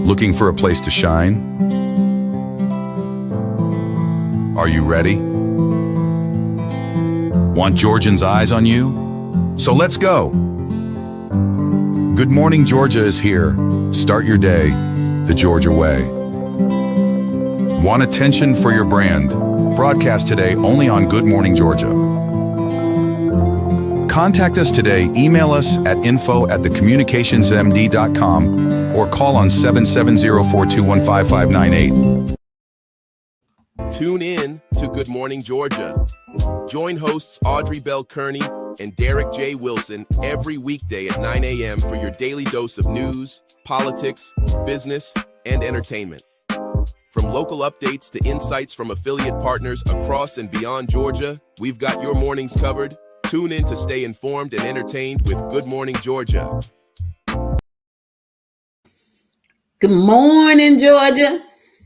Looking for a place to shine? Are you ready? Want Georgians' eyes on you? So let's go. Good Morning Georgia is here. Start your day the Georgia way. Want attention for your brand? Broadcast today only on Good Morning Georgia. Contact us today. Email us at info@thecommunicationsmd.com or call on 770-421-5598. Tune in to Good Morning Georgia. Join hosts Audrey Bell Kearney and Derek J. Wilson every weekday at 9 a.m. for your daily dose of news, politics, business, and entertainment. From local updates to insights from affiliate partners across and beyond Georgia, we've got your mornings covered. Tune in to stay informed and entertained with Good Morning Georgia. Good morning, Georgia.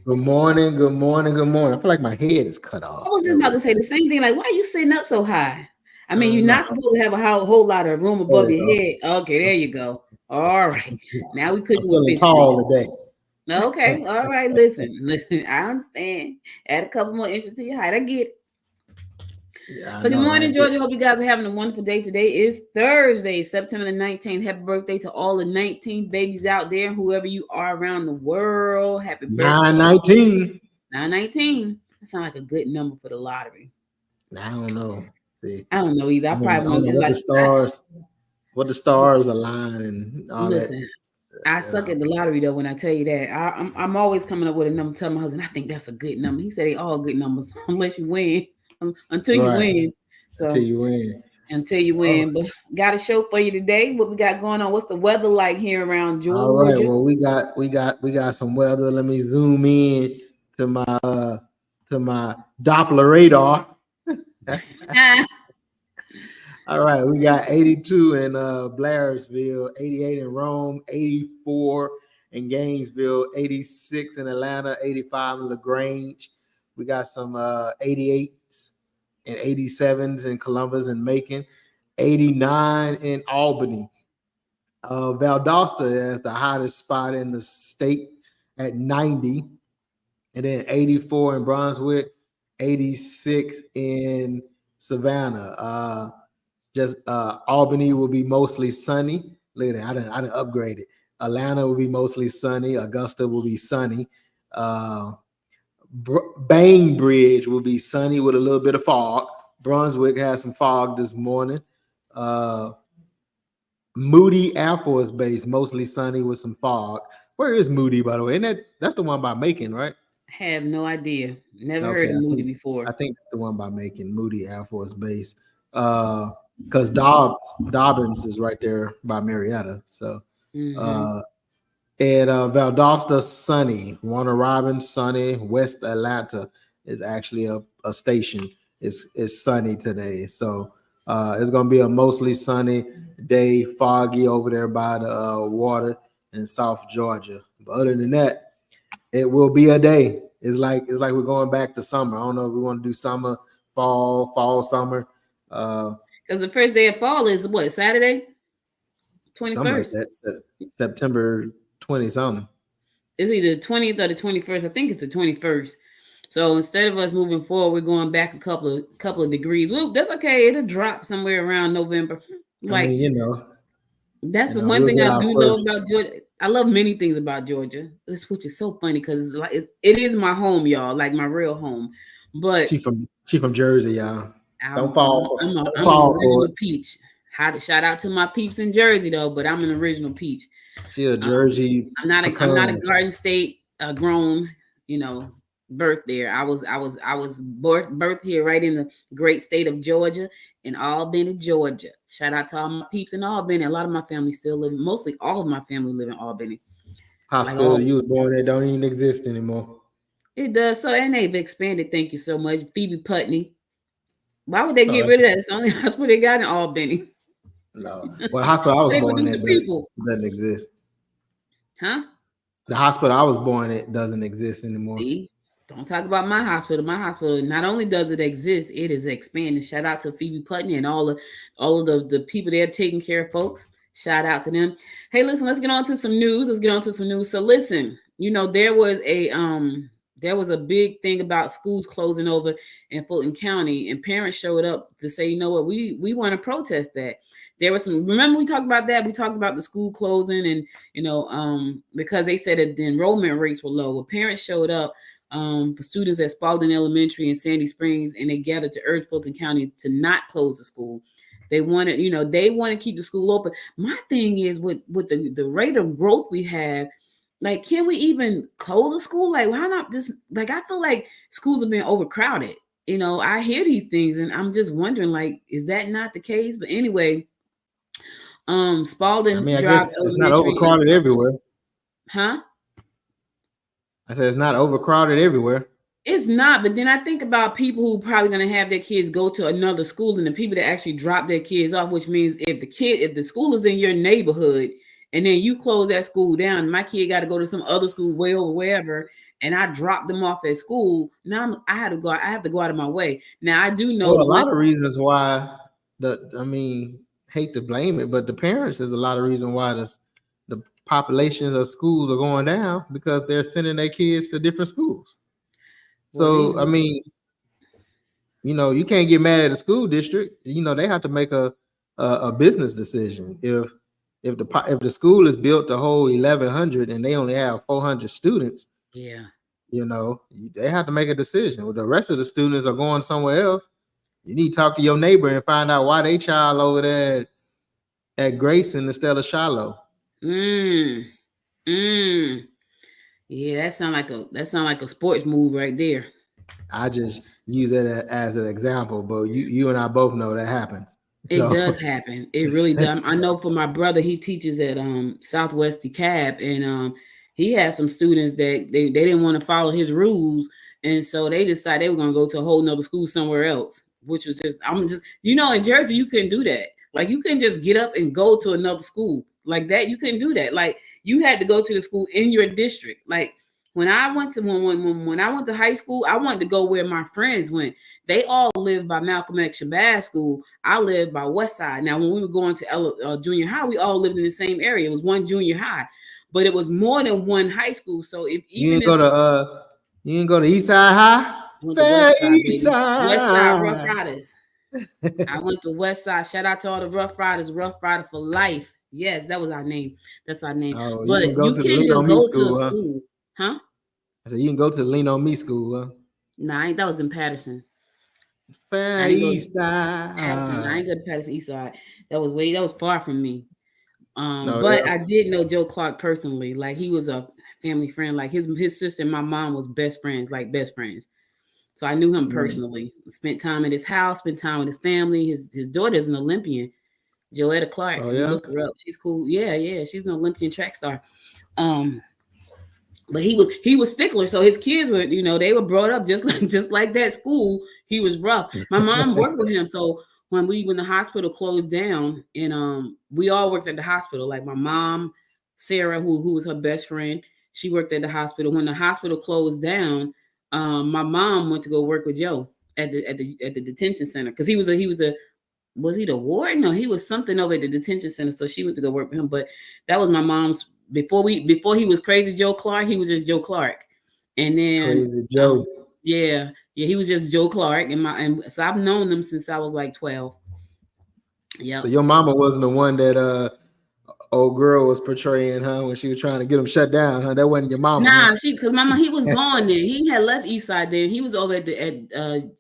Good morning, good morning, good morning. I feel like my head is cut off. I was just about to say the same thing. Like, why are you sitting up so high? I mean, you're not supposed to have a whole lot of room above your head. Okay, there you go. All right. Now we cooking with fish. Tall today. Okay. All right. Listen, I understand. Add a couple more inches to your height. I get it. Yeah, So good morning, Georgia. Hope you guys are having a wonderful day. Today is Thursday, September the 19th. Happy birthday to all the 19 babies out there, whoever you are around the world. Happy birthday. 919. 919. That sounds like a good number for the lottery. I don't know. See, I don't know either. I probably won't what like the stars align and all listen, that. I suck at the lottery though. When I tell you that, I'm always coming up with a number. Tell my husband, I think that's a good number. He said they all good numbers unless you win. Until you win. So until you win. But got a show for you today. What we got going on? What's the weather like here around Georgia? All right. Well, we got some weather. Let me zoom in to my Doppler radar. All right, we got 82 in Blairsville, 88 in Rome, 84 in Gainesville, 86 in Atlanta, 85 in LaGrange. We got some 88s and 87s in Columbus and Macon, 89 in Albany. Valdosta is the hottest spot in the state at 90, and then 84 in Brunswick, 86 in Savannah. Albany will be mostly sunny. Look at that, I didn't upgrade it. Atlanta will be mostly sunny. Augusta will be sunny. Bainbridge will be sunny with a little bit of fog. Brunswick has some fog this morning. Moody Air Force Base, mostly sunny with some fog. Where is Moody, by the way? And that's the one by Macon, right? Have no idea. Never heard of Moody before. I think that's the one by Macon, Moody Air Force Base. Because Dobbins is right there by Marietta. So and Valdosta sunny, Warner Robins sunny, West Atlanta is actually a station. Is sunny today. So it's gonna be a mostly sunny day, foggy over there by the water in South Georgia. But other than that, it will be a day. It's like we're going back to summer. I don't know if we want to do summer, fall, summer. Because the first day of fall is what, Saturday? 21st. Like September 20 something. It's either the 20th or the 21st. I think it's the 21st. So instead of us moving forward, we're going back a couple of degrees. Well, that's okay. It'll drop somewhere around November. Like, I mean, that's the one thing I do know about Georgia. I love many things about Georgia, which is so funny because it is my home, y'all, like my real home. But she from Jersey, y'all. Don't fall I'm an original peach. Shout out to my peeps in Jersey though, but I'm an original peach. She a Jersey. I'm not a Garden State grown, birth there. I was birthed here right in the great state of Georgia, in Albany, Georgia. Shout out to all my peeps in Albany. A lot of my family still live, mostly all of my family live in Albany. Hospital you was born there don't even exist anymore. It does. So, and they've expanded. Thank you so much. Phoebe Putney. Why would they get rid of that? It's the only hospital they got in Albany. No. Well, the hospital I was born in doesn't exist. Huh? The hospital I was born in doesn't exist anymore. See? Don't talk about my hospital. My hospital, not only does it exist, it is expanding. Shout out to Phoebe Putney and all of the people there taking care of folks. Shout out to them. Hey, listen, let's get on to some news. So listen, there was a big thing about schools closing over in Fulton County, and parents showed up to say, you know what, we want to protest that. There was remember we talked about that. We talked about the school closing, and because they said that the enrollment rates were low. Well, parents showed up for students at Spalding Elementary and Sandy Springs, and they gathered to urge Fulton County to not close the school. They want to keep the school open. My thing is with the rate of growth we have, like, can we even close a school? Like, why not just, like, I feel like schools have been overcrowded. I hear these things and I'm just wondering, like, is that not the case? But anyway, Spalding I guess it's not overcrowded everywhere. Huh? I said it's not overcrowded everywhere. It's not, but then I think about people who probably going to have their kids go to another school, and the people that actually drop their kids off, which means if the school is in your neighborhood and then you close that school down, my kid got to go to some other school way over wherever, and I drop them off at school. Now I have to go out of my way. Now I do know a lot of reasons why hate to blame it, but the parents is a lot of reason why the populations of schools are going down, because they're sending their kids to different schools. So, you can't get mad at the school district. They have to make a business decision. If the school is built to hold 1,100 and they only have 400 students, they have to make a decision. Well, the rest of the students are going somewhere else. You need to talk to your neighbor and find out why they child over there at Grayson instead of Shiloh. Yeah, that sound like a sports move right there. I just use it as an example, but you and I both know that happens. It does happen. It really does. I know for my brother, he teaches at Southwest DeKalb, and he had some students that they didn't want to follow his rules, and so they decided they were going to go to a whole nother school somewhere else, which was in Jersey you couldn't do that. Like, you couldn't just get up and go to another school like that. You couldn't do that. Like, you had to go to the school in your district. Like, when I went to high school, I wanted to go where my friends went. They all lived by Malcolm X Shabazz School. I lived by West Side. Now, when we were going to junior high, we all lived in the same area. It was one junior high, but it was more than one high school. So you didn't go to East Side High. I went to West Side Rough Riders. I went to West Side. Shout out to all the Rough Riders. Rough Rider for life. Yes, that was our name. That's our name. Oh, but you can't just go to a school. Huh? I said you can go to the Lean on Me school, huh? Nah, that was in Patterson. East Side. I ain't go to Patterson East Side. That was far from me. I did know Joe Clark personally. Like, he was a family friend. Like, his sister and my mom was best friends. So I knew him personally. Spent time at his house, spent time with his family. His daughter's an Olympian, Joetta Clark. Oh, yeah? Look her up. She's cool. Yeah. She's an Olympian track star. But he was stickler. So his kids were, they were brought up just like that school. He was rough. My mom worked with him. So when the hospital closed down, and we all worked at the hospital, like my mom, Sarah, who was her best friend, she worked at the hospital. When the hospital closed down, my mom went to go work with Joe at the detention center, because he was he the warden? No, he was something over at the detention center. So she went to go work with him. But that was my mom's before he was Crazy Joe Clark. He was just Joe Clark, and then Crazy Joe. Yeah, he was just Joe Clark, and so I've known them since I was like 12. Yeah. So your mama wasn't the one that old girl was portraying, huh, when she was trying to get him shut down, huh? That wasn't your mama. Nah, because mama, he was gone then. He had left East Side then. He was over at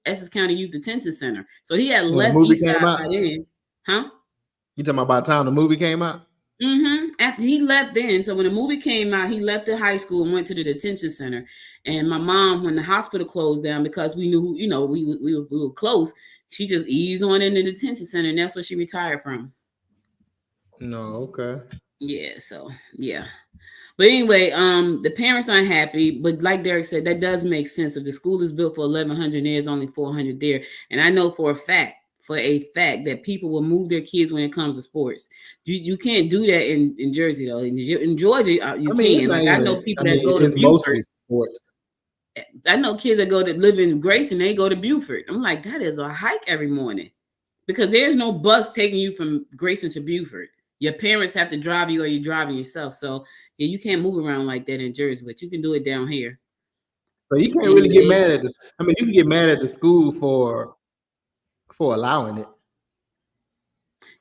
Essex County Youth Detention Center. So he had left East Side by then. Huh? You talking about the time the movie came out? Mm-hmm. After he left then. So when the movie came out, he left the high school and went to the detention center. And my mom, when the hospital closed down, because we knew, we were close, she just eased on in the detention center, and that's what she retired from. No, okay. Yeah, so yeah. But anyway, the parents aren't happy, but like Derek said, that does make sense. If the school is built for 1,100, there's only 400 there. And I know for a fact that people will move their kids when it comes to sports. You can't do that in Jersey, though. In Georgia, you can. Like, I know people that go to Buford. Sports. I know kids that live in Grayson, they go to Buford. I'm like, that is a hike every morning, because there's no bus taking you from Grayson to Buford. your parents have to drive you or you're driving yourself. So yeah, you can't move around like that in Jersey, but you can do it down here. But you can't really get mad at this. I mean, you can get mad at the school for allowing it.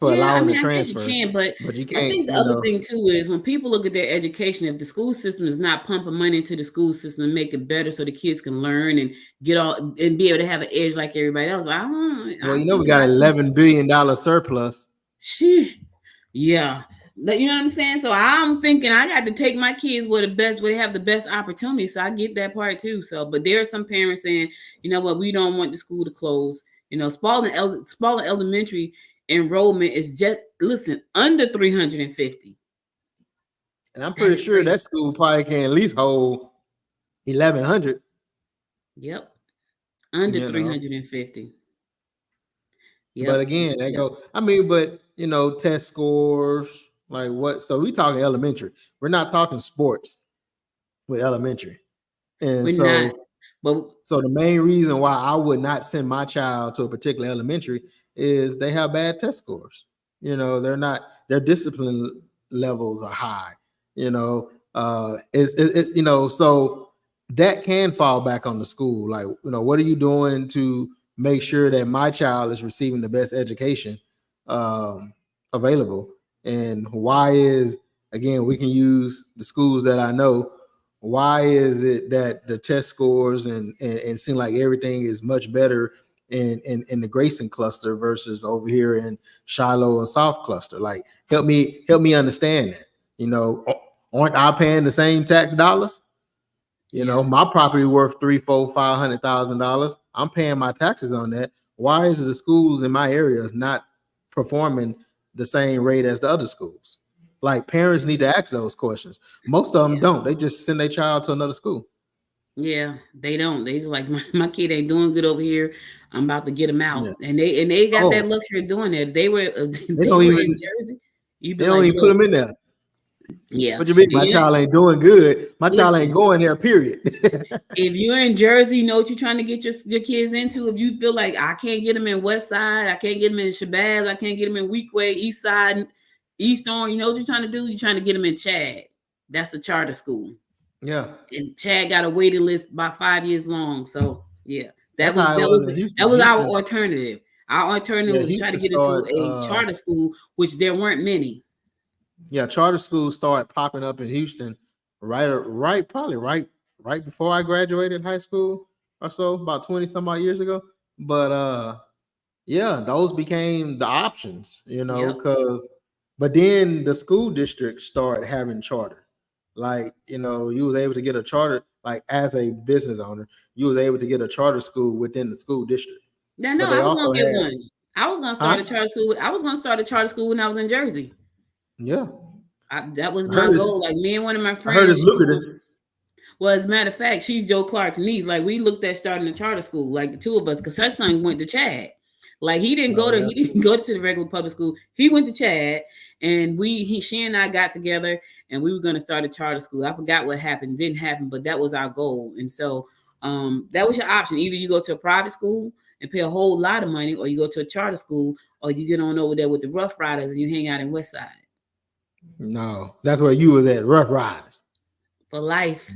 I The think transfer. you can, but you can't. I think the other thing too is when people look at their education, if the school system is not pumping money into the school system to make it better so the kids can learn and get all and be able to have an edge like everybody else. Well, we got $11 billion surplus. Yeah. You know what I'm saying? So I'm thinking I got to take my kids where they have the best opportunity. So I get that part too. So, but there are some parents saying, you know what, we don't want the school to close. You know, Spalding Elementary enrollment is just under 350. And I'm pretty sure that school probably can at least hold 1,100. Yep. Under 350. Yep. But again, but test scores, like what? So we talking elementary. We're not talking sports with elementary. And so the main reason why I would not send my child to a particular elementary is they have bad test scores. Their discipline levels are high. So that can fall back on the school. Like, what are you doing to make sure that my child is receiving the best education available? And why is, again, we can use the schools that I know. Why is it that the test scores and seem like everything is much better in the Grayson cluster versus over here in Shiloh and South cluster? Like, help me understand that. Aren't I paying the same tax dollars? My property worth $300,000-$500,000. I'm paying my taxes on that. Why is it the schools in my area is not performing the same rate as the other schools? Like, parents need to ask those questions. Most of them don't. They just send their child to another school. Yeah, they don't. They just like, my kid ain't doing good over here. I'm about to get him out. Yeah. And they got that luxury of doing that. They were in Jersey. They don't even put them in there. Yeah. What you mean? My child ain't doing good. My child ain't going there, period. If you're in Jersey, you know what you're trying to get your kids into. If you feel like I can't get them in West Side, I can't get them in Shabazz, I can't get them in Weequahic, East Side, East Orange, you know what you're trying to do? You're trying to get them in Chad. That's a charter school. Yeah. And Chad got a waiting list about 5 years long. So yeah, that was our alternative. Our alternative was try to get into a charter school, which there weren't many. Yeah, charter schools started popping up in Houston probably right before I graduated high school or so, about 20 some odd years ago. But those became the options, but then the school district started having charter. Like, you was able to get a charter, like as a business owner, you was able to get a charter school within the school district. Yeah, no, I was gonna get one. I was gonna start a charter school. I was gonna start a charter school when I was in Jersey. Yeah. That was my goal. Like, me and one of my friends. I heard it's lucrative. Well, as a matter of fact, she's Joe Clark's niece. Like, we looked at starting a charter school, like the two of us, because her son went to Chad. Like, he didn't go to the regular public school. He went to Chad, and she and I got together, and we were going to start a charter school. I forgot what happened. It didn't happen, but that was our goal. And so that was your option. Either you go to a private school and pay a whole lot of money, or you go to a charter school, or you get on over there with the Rough Riders and you hang out in West Side. No, that's where you was at, Rough Riders. For life.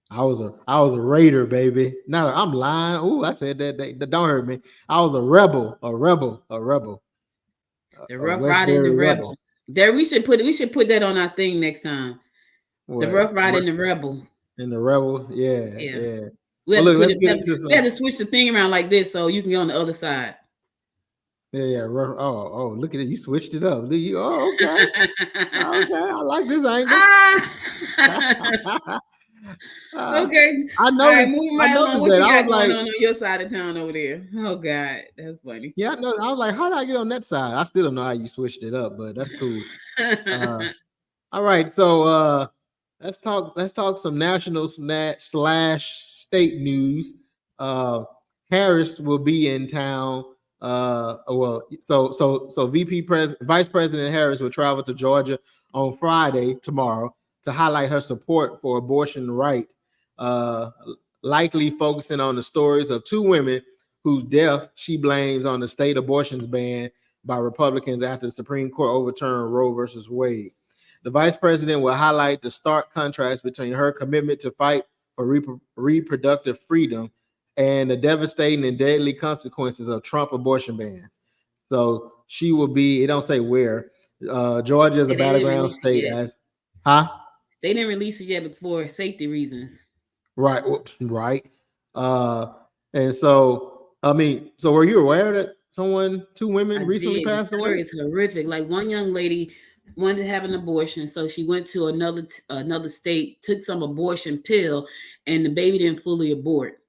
I was a Raider, baby. No, I'm lying. Oh, I said that don't hurt me. I was a rebel. The Rough Rider and the Rebel. There, we should put that on our thing next time. What? The Rough Rider and the Rebel. And the Rebels, yeah. We had to switch the thing around like this so you can get on the other side. Yeah. Oh, look at it. You switched it up. Okay. Okay, I like this angle. Okay. I know. Right, moving right along. What you got going on your side of town over there? Oh God, that's funny. Yeah, no, I was like, how did I get on that side? I still don't know how you switched it up, but that's cool. All right, so let's talk some national / state news. Harris will be in town. So Vice President Harris will travel to Georgia on Friday, tomorrow, to highlight her support for abortion rights, likely focusing on the stories of two women whose death she blames on the state abortions ban by Republicans after the Supreme Court overturned Roe versus Wade. The vice president will highlight the stark contrast between her commitment to fight for reproductive freedom and the devastating and deadly consequences of Trump abortion bans. So she will be, it don't say where. Georgia is a battleground state as, They didn't release it yet for safety reasons. Right, right. And so, I mean, so were you aware that two women recently passed away? The story is horrific. Like one young lady wanted to have an abortion, so she went to another state, took some abortion pill, and the baby didn't fully abort.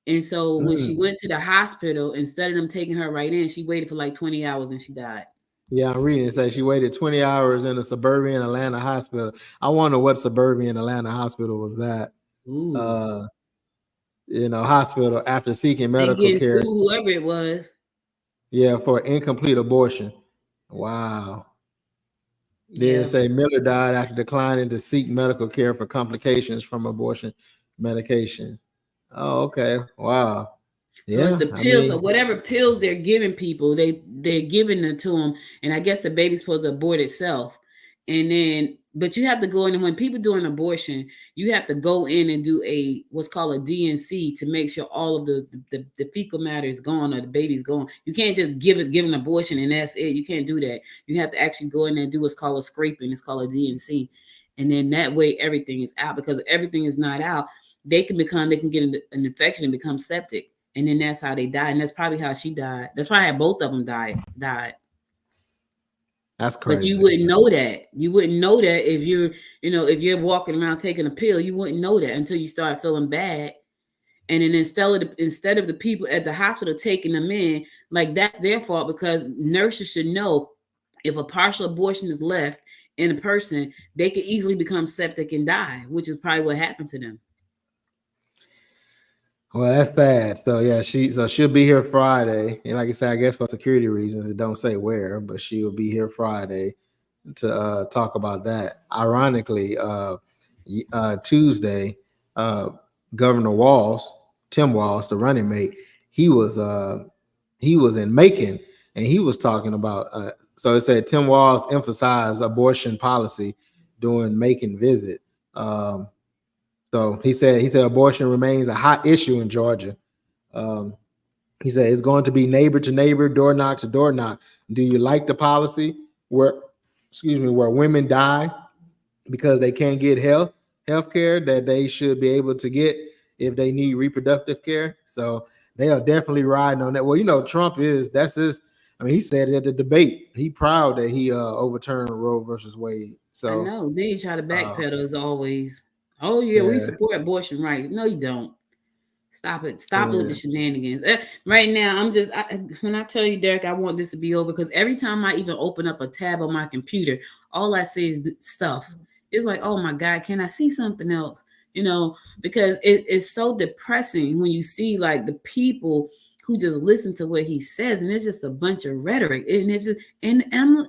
And so when she went to the hospital, instead of them taking her right in, she waited for like 20 hours and she died. Yeah, I'm reading it. Says she waited 20 hours in a suburban Atlanta hospital. I wonder what suburban Atlanta hospital was that. Ooh. Hospital after seeking medical care. Whoever it was. Yeah, for incomplete abortion. Wow. Then say Miller died after declining to seek medical care for complications from abortion medication. Oh, okay. Wow. So it's the pills, or whatever pills they're giving people, they're giving it to them, and I guess the baby's supposed to abort itself. And then, but you have to go in, and when people do an abortion, you have to go in and do what's called a DNC to make sure all of the fecal matter is gone or the baby's gone. You can't just give an abortion and that's it. You can't do that. You have to actually go in there and do what's called a scraping. It's called a DNC. And then that way everything is out, because if everything is not out, they can get an infection and become septic. And then that's how they die. And that's probably how she died. That's probably how both of them died. That's crazy. But you wouldn't know that. You wouldn't know that if you're walking around taking a pill. You wouldn't know that until you start feeling bad. And then instead of the people at the hospital taking them in, like that's their fault, because nurses should know if a partial abortion is left in a person, they could easily become septic and die, which is probably what happened to them. Well, that's sad. So yeah, she'll be here Friday, and like I said, I guess for security reasons, it don't say where, but she will be here Friday to talk about that. Ironically, Tuesday, Governor Tim Walz, the running mate, he was in Macon, and he was talking about. So it said Tim Walz emphasized abortion policy during Macon visit. So he said abortion remains a hot issue in Georgia. He said it's going to be neighbor to neighbor, door knock to door knock. Do you like the policy where women die because they can't get health care that they should be able to get if they need reproductive care? So they are definitely riding on that. Well, Trump that's his. I mean, he said it at the debate. He proud that he overturned Roe versus Wade. So I know. Then you try to backpedal as always. Oh, yeah, we support abortion rights. No, you don't. Stop it. Stop with the shenanigans. Right now, when I tell you, Derek, I want this to be over, because every time I even open up a tab on my computer, all I see is stuff. It's like, oh, my God, can I see something else? Because it's so depressing when you see, like, the people who just listen to what he says, and it's just a bunch of rhetoric. And it's just, and I'm...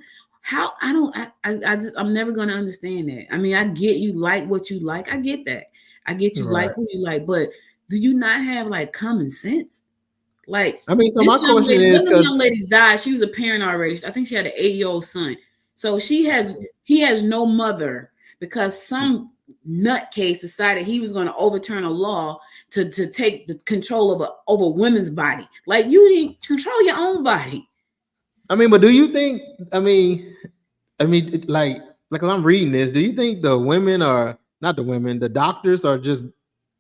I'm never going to understand that. I mean, I get you like what you like. I get that. I get you like who you like, but do you not have like common sense? Like, I mean, so my question is, one of the young ladies died. She was a parent already. I think she had an 8-year-old son. So he has no mother, because some nutcase decided he was going to overturn a law to take the control over women's body. Like, you didn't control your own body. I mean, but do you think? I mean, like I'm reading this. Do you think the doctors are just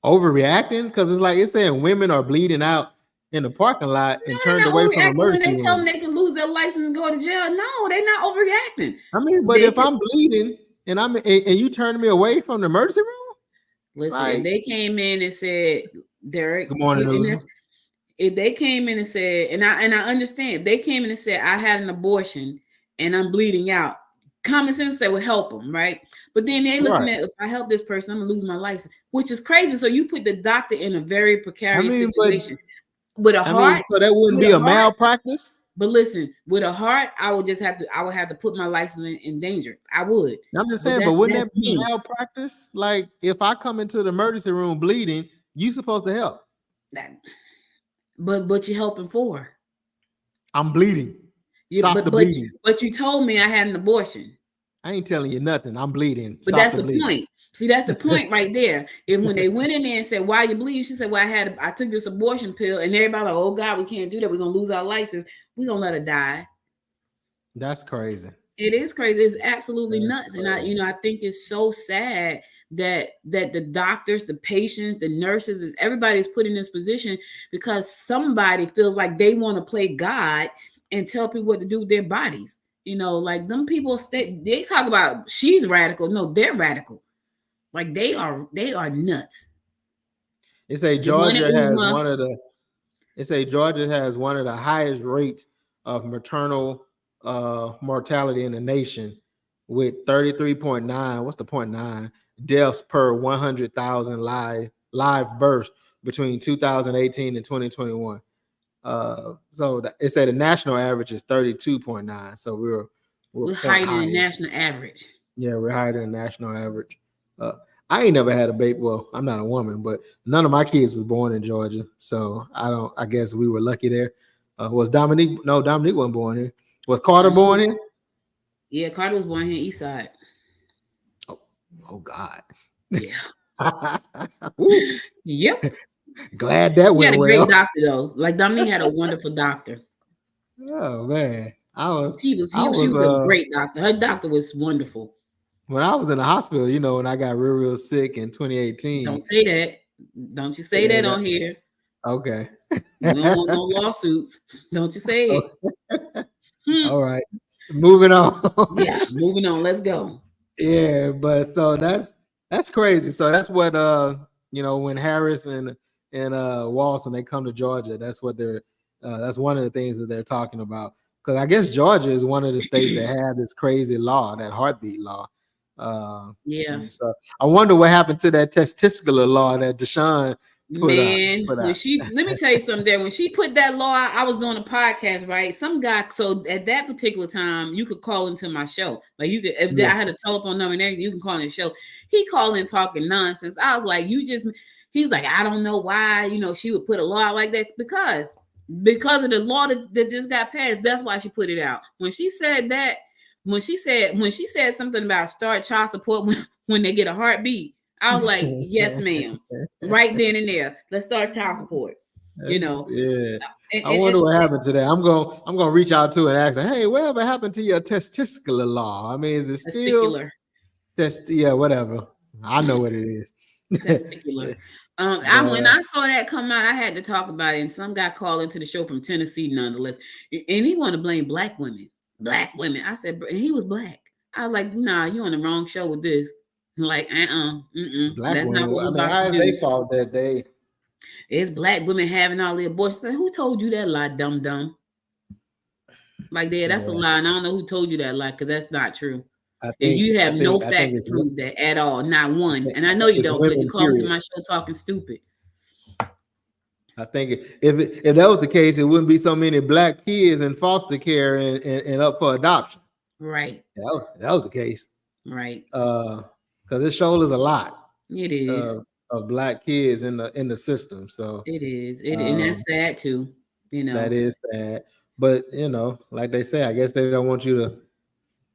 overreacting? Because it's saying women are bleeding out in the parking lot and turned away from emergency room. They tell them they can lose their license and go to jail. No, they're not overreacting. I mean, but if I'm bleeding and you turn me away from the emergency room, listen, they came in and said, Derek, good morning. If they came in and said, and I understand, if they came in and said, I had an abortion and I'm bleeding out, common sense say, well, help them, right? But then they looking at, if I help this person, I'm gonna lose my license, which is crazy. So you put the doctor in a very precarious situation. With a heart, so that wouldn't be a malpractice. But listen, with a heart, I would have to put my license in danger. I would. I'm just saying, but wouldn't that be malpractice? Like, if I come into the emergency room bleeding, you supposed to help. But you're helping for? I'm bleeding. Stop the bleeding. But you told me I had an abortion. I ain't telling you nothing. I'm bleeding. But that's the point. See, that's the point right there. If when they went in there and said, "Why you bleeding?" She said, "Well, I took this abortion pill," and everybody like, "Oh God, we can't do that. We're gonna lose our license. We're gonna let her die." That's crazy. It is crazy. It's absolutely nuts. And I think it's so sad that the doctors, the patients, the nurses, everybody's put in this position because somebody feels like they want to play God and tell people what to do with their bodies. Like them people they talk about she's radical. No, they're radical. Like they are nuts. It say Georgia has one of the highest rates of maternal mortality in the nation, with 33.9. What's the 0.9 deaths per 100,000 live births between 2018 and 2021. So it said the national average is 32.9. So we're higher than the national average. Yeah, we're higher than the national average. I ain't never had a baby. Well, I'm not a woman, but none of my kids was born in Georgia, so I guess we were lucky there. Was Dominique? No, Dominique wasn't born here. Was Carter born here? Yeah, Carter was born here East Side. Oh God. Yeah. Yep. Glad that went well. He had a great doctor though. Like Dominique had a wonderful doctor. Oh man, she was a great doctor. Her doctor was wonderful. When I was in the hospital, when I got real sick in 2018. Don't say that. Don't you say that on here. Okay. We don't want no lawsuits. Don't you say it. All right. Moving on. Yeah, moving on. Let's go. Yeah, but so that's crazy. So that's what when Harris and Walsh, when they come to Georgia, that's what that's one of the things that they're talking about. Because I guess Georgia is one of the states that have this crazy law, that heartbeat law. Yeah. So I wonder what happened to that testicular law that Deshaun put out. Let me tell you something there. When she put that law out, I was doing a podcast, right? Some guy, so at that particular time, you could call into my show. Like you could, I had a telephone number and everything, you can call in the show. He called in talking nonsense. I was like, he was like, I don't know why, she would put a law out like that because of the law that just got passed. That's why she put it out. When she said that, when she said something about start child support when they get a heartbeat, I was like, yes, ma'am. Right then and there. Let's start child support. Yeah. I wonder what happened to that. I'm gonna reach out to and ask her, hey, whatever happened to your testicular law? I mean, is it still whatever. I know what it is. Testicular. When I saw that come out, I had to talk about it. And some guy called into the show from Tennessee, nonetheless. And he wanted to blame black women. I said, and he was black. I was like, nah, you on the wrong show with this. Like, Black that's women, not what we're about how to is do. they fault that they? It's black women having all the abortions. Like, who told you that lie, dumb? Like, that's a lie. And I don't know who told you that lie, because that's not true. And you have no facts to prove that at all. Not one. And I know you don't, because you call into my show talking stupid. I think if that was the case, it wouldn't be so many black kids in foster care and up for adoption. Right. That was the case. Right. Because it shows a lot. It is of black kids in the system. So it is. And that's sad too. That is sad. But like they say, I guess they don't want you to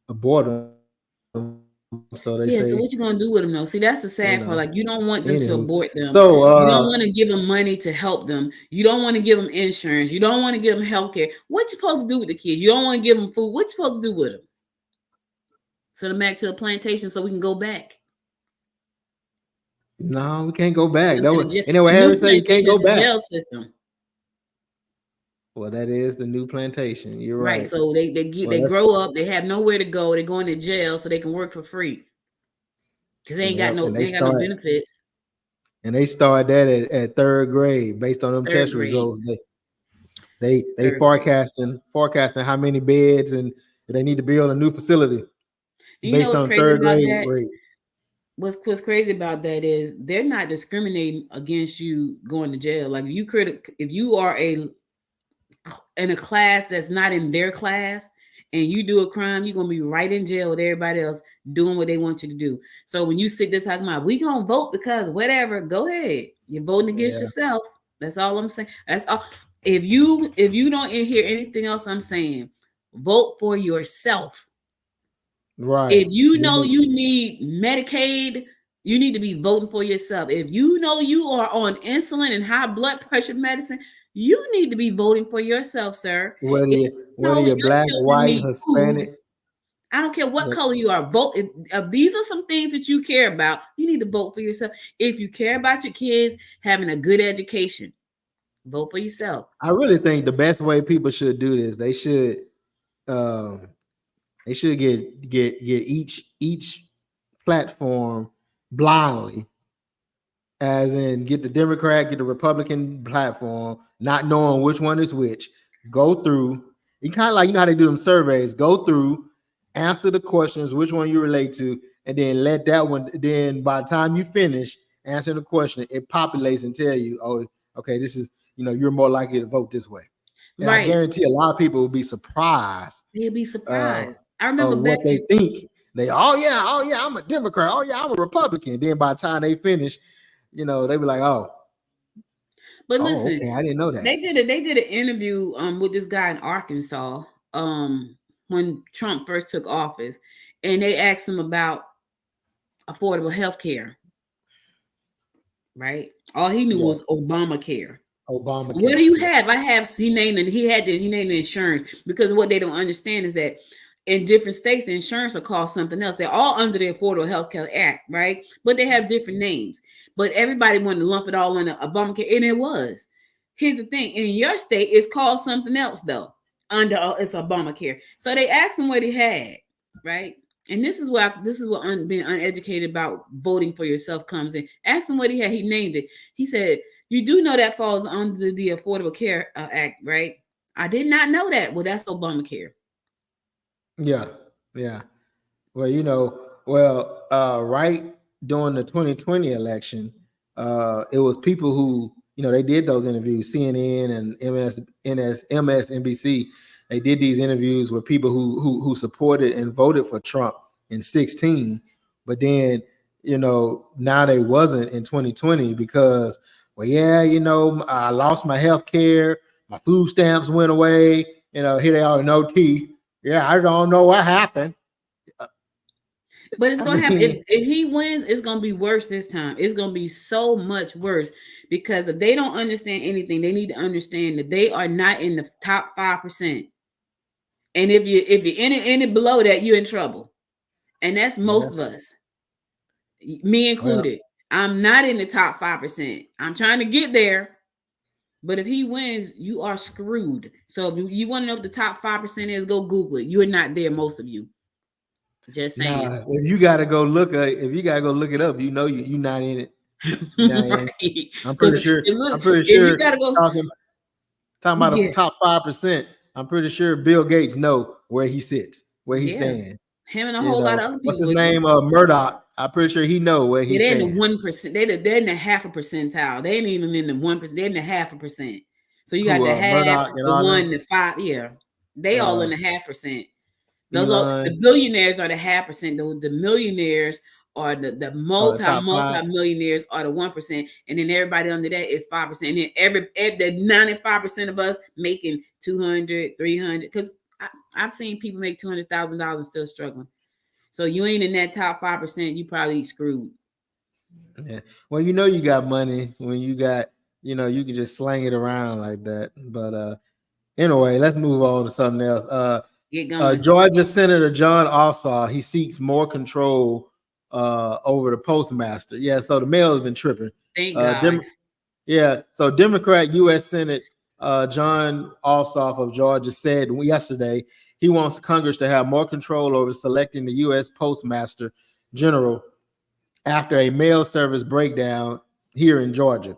abort them. So they say. So what you gonna do with them though? See, that's the sad part. Like you don't want them to abort them. So you don't want to give them money to help them. You don't want to give them insurance. You don't want to give them health care. What you supposed to do with the kids? You don't want to give them food. What you supposed to do with them? Send them back to a plantation so we can go back. No, we can't go back. That was anyway. Harris said you can't go back. Jail system. Well, that is the new plantation. You're right. So they grow up. They have nowhere to go. They're going to jail so they can work for free because they ain't got no benefits. And they start that at third grade based on them test results. They forecasting how many beds and they need to build a new facility based on third grade. What's crazy about that is they're not discriminating against you going to jail. Like if you are in a class that's not in their class and you do a crime, you're gonna be right in jail with everybody else doing what they want you to do. So when you sit there talking about we gonna vote because whatever, go ahead. You're voting against yourself. That's all I'm saying. That's all. If you don't hear anything else I'm saying, Vote for yourself. Right. If you know you need Medicaid, you need to be voting for yourself. If you know you are on insulin and high blood pressure medicine, you need to be voting for yourself, sir. Whether Your you're black, children white, need food. Hispanic. I don't care what color you are. Vote. If these are some things that you care about, you need to vote for yourself. If you care about your kids having a good education, vote for yourself. I really think the best way people should do this, they should get each platform blindly, as in get the Democrat, get the Republican platform, not knowing which one is which. Go through. You kind of like, you know how they do them surveys. Go through, answer the questions, which one you relate to, and then let that one. Then by the time you finish answering the question, it populates and tell you, oh, okay, this is, you're more likely to vote this way. And right. I guarantee a lot of people will be surprised. They'll be surprised. I remember what they think. They, oh yeah, I'm a Democrat. Oh yeah, I'm a Republican. Then by the time they finish, they be like, oh. But listen, okay, I didn't know that. They did an interview with this guy in Arkansas when Trump first took office, and they asked him about affordable health care. Right? All he knew was Obamacare. What do you have? He named the insurance, because what they don't understand is that in different states, the insurance are called something else. They're all under the Affordable Health Care Act, right? But they have different names. But everybody wanted to lump it all under Obamacare, and it was. Here's the thing: in your state, it's called something else, though. It's Obamacare. So they asked him what he had, right? And this is what being uneducated about voting for yourself comes in. Ask him what he had. He named it. He said, "You do know that falls under the Affordable Care Act, right?" I did not know that. Well, that's Obamacare. Yeah. Well, right during the 2020 election, it was people who, they did those interviews, CNN and MSNBC. They did these interviews with people who supported and voted for Trump in 2016, but then, now they wasn't in 2020 because, I lost my health care, my food stamps went away, here they are in OT. Yeah, I don't know what happened. But it's gonna happen. If he wins, it's gonna be worse this time. It's gonna be so much worse, because if they don't understand anything, they need to understand that they are not in the top 5%. And if you're in it below that, you're in trouble. And that's most of us, me included. Well, I'm not in the top 5%. I'm trying to get there. But if he wins, you are screwed. So if you want to know what the top 5% is, go Google it. You're not there, most of you. Just saying. Nah, if you gotta go look it up, you're not in it. Right. I'm pretty sure. You gotta go talking about the top 5%. I'm pretty sure Bill Gates know where he sits, where he stands. Him and a whole lot of other people. What's his name? Murdoch. I'm pretty sure he know where he's. They're in the 1%. They're in the 0.5 percentile. They ain't even in the 1%. They're in the 0.5%. So you got the half, the 1, the 5. Yeah, they all in the 0.5%. Those are the billionaires are the 0.5%. The millionaires are the multi-millionaires are the 1%, and then everybody under that is 5%. And then every 95% of us making 200, 300. Because I've seen people make $200,000 and still struggling. So you ain't in that top 5%. You probably screwed. Yeah. Well, you got money when you got, you can just slang it around like that. But anyway, let's move on to something else. Georgia Senator John Ossoff, he seeks more control over the postmaster. Yeah, so the mail has been tripping. Thank God. So Democrat U.S. Senate John Ossoff of Georgia said yesterday he wants Congress to have more control over selecting the U.S. Postmaster General after a mail service breakdown here in Georgia.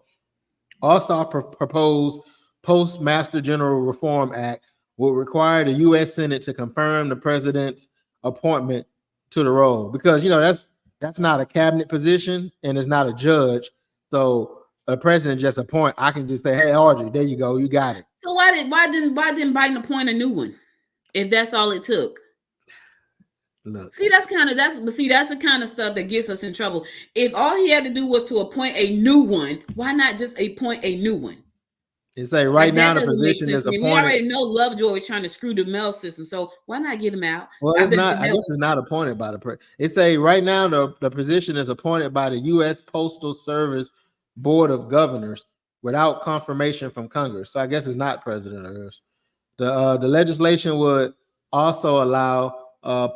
Ossoff proposed Postmaster General Reform Act will require the U.S. Senate to confirm the president's appointment to the role, because that's not a cabinet position and it's not a judge. So a president just appoint. I can just say, "Hey, Audrey, there you go, you got it." So why didn't Biden appoint a new one if that's all it took? Look, that's the kind of stuff that gets us in trouble. If all he had to do was to appoint a new one, why not just appoint a new one? It say Like, right that now the doesn't make position sense is to me. We appointed. already know Lovejoy is trying to screw the mail system, so why not get him out? Well, I it's bet not. you I never. guess it's not appointed by the president. It say right now the position is appointed by the U.S. Postal Service Board of Governors without confirmation from Congress. So I guess it's not president or else. The legislation would also allow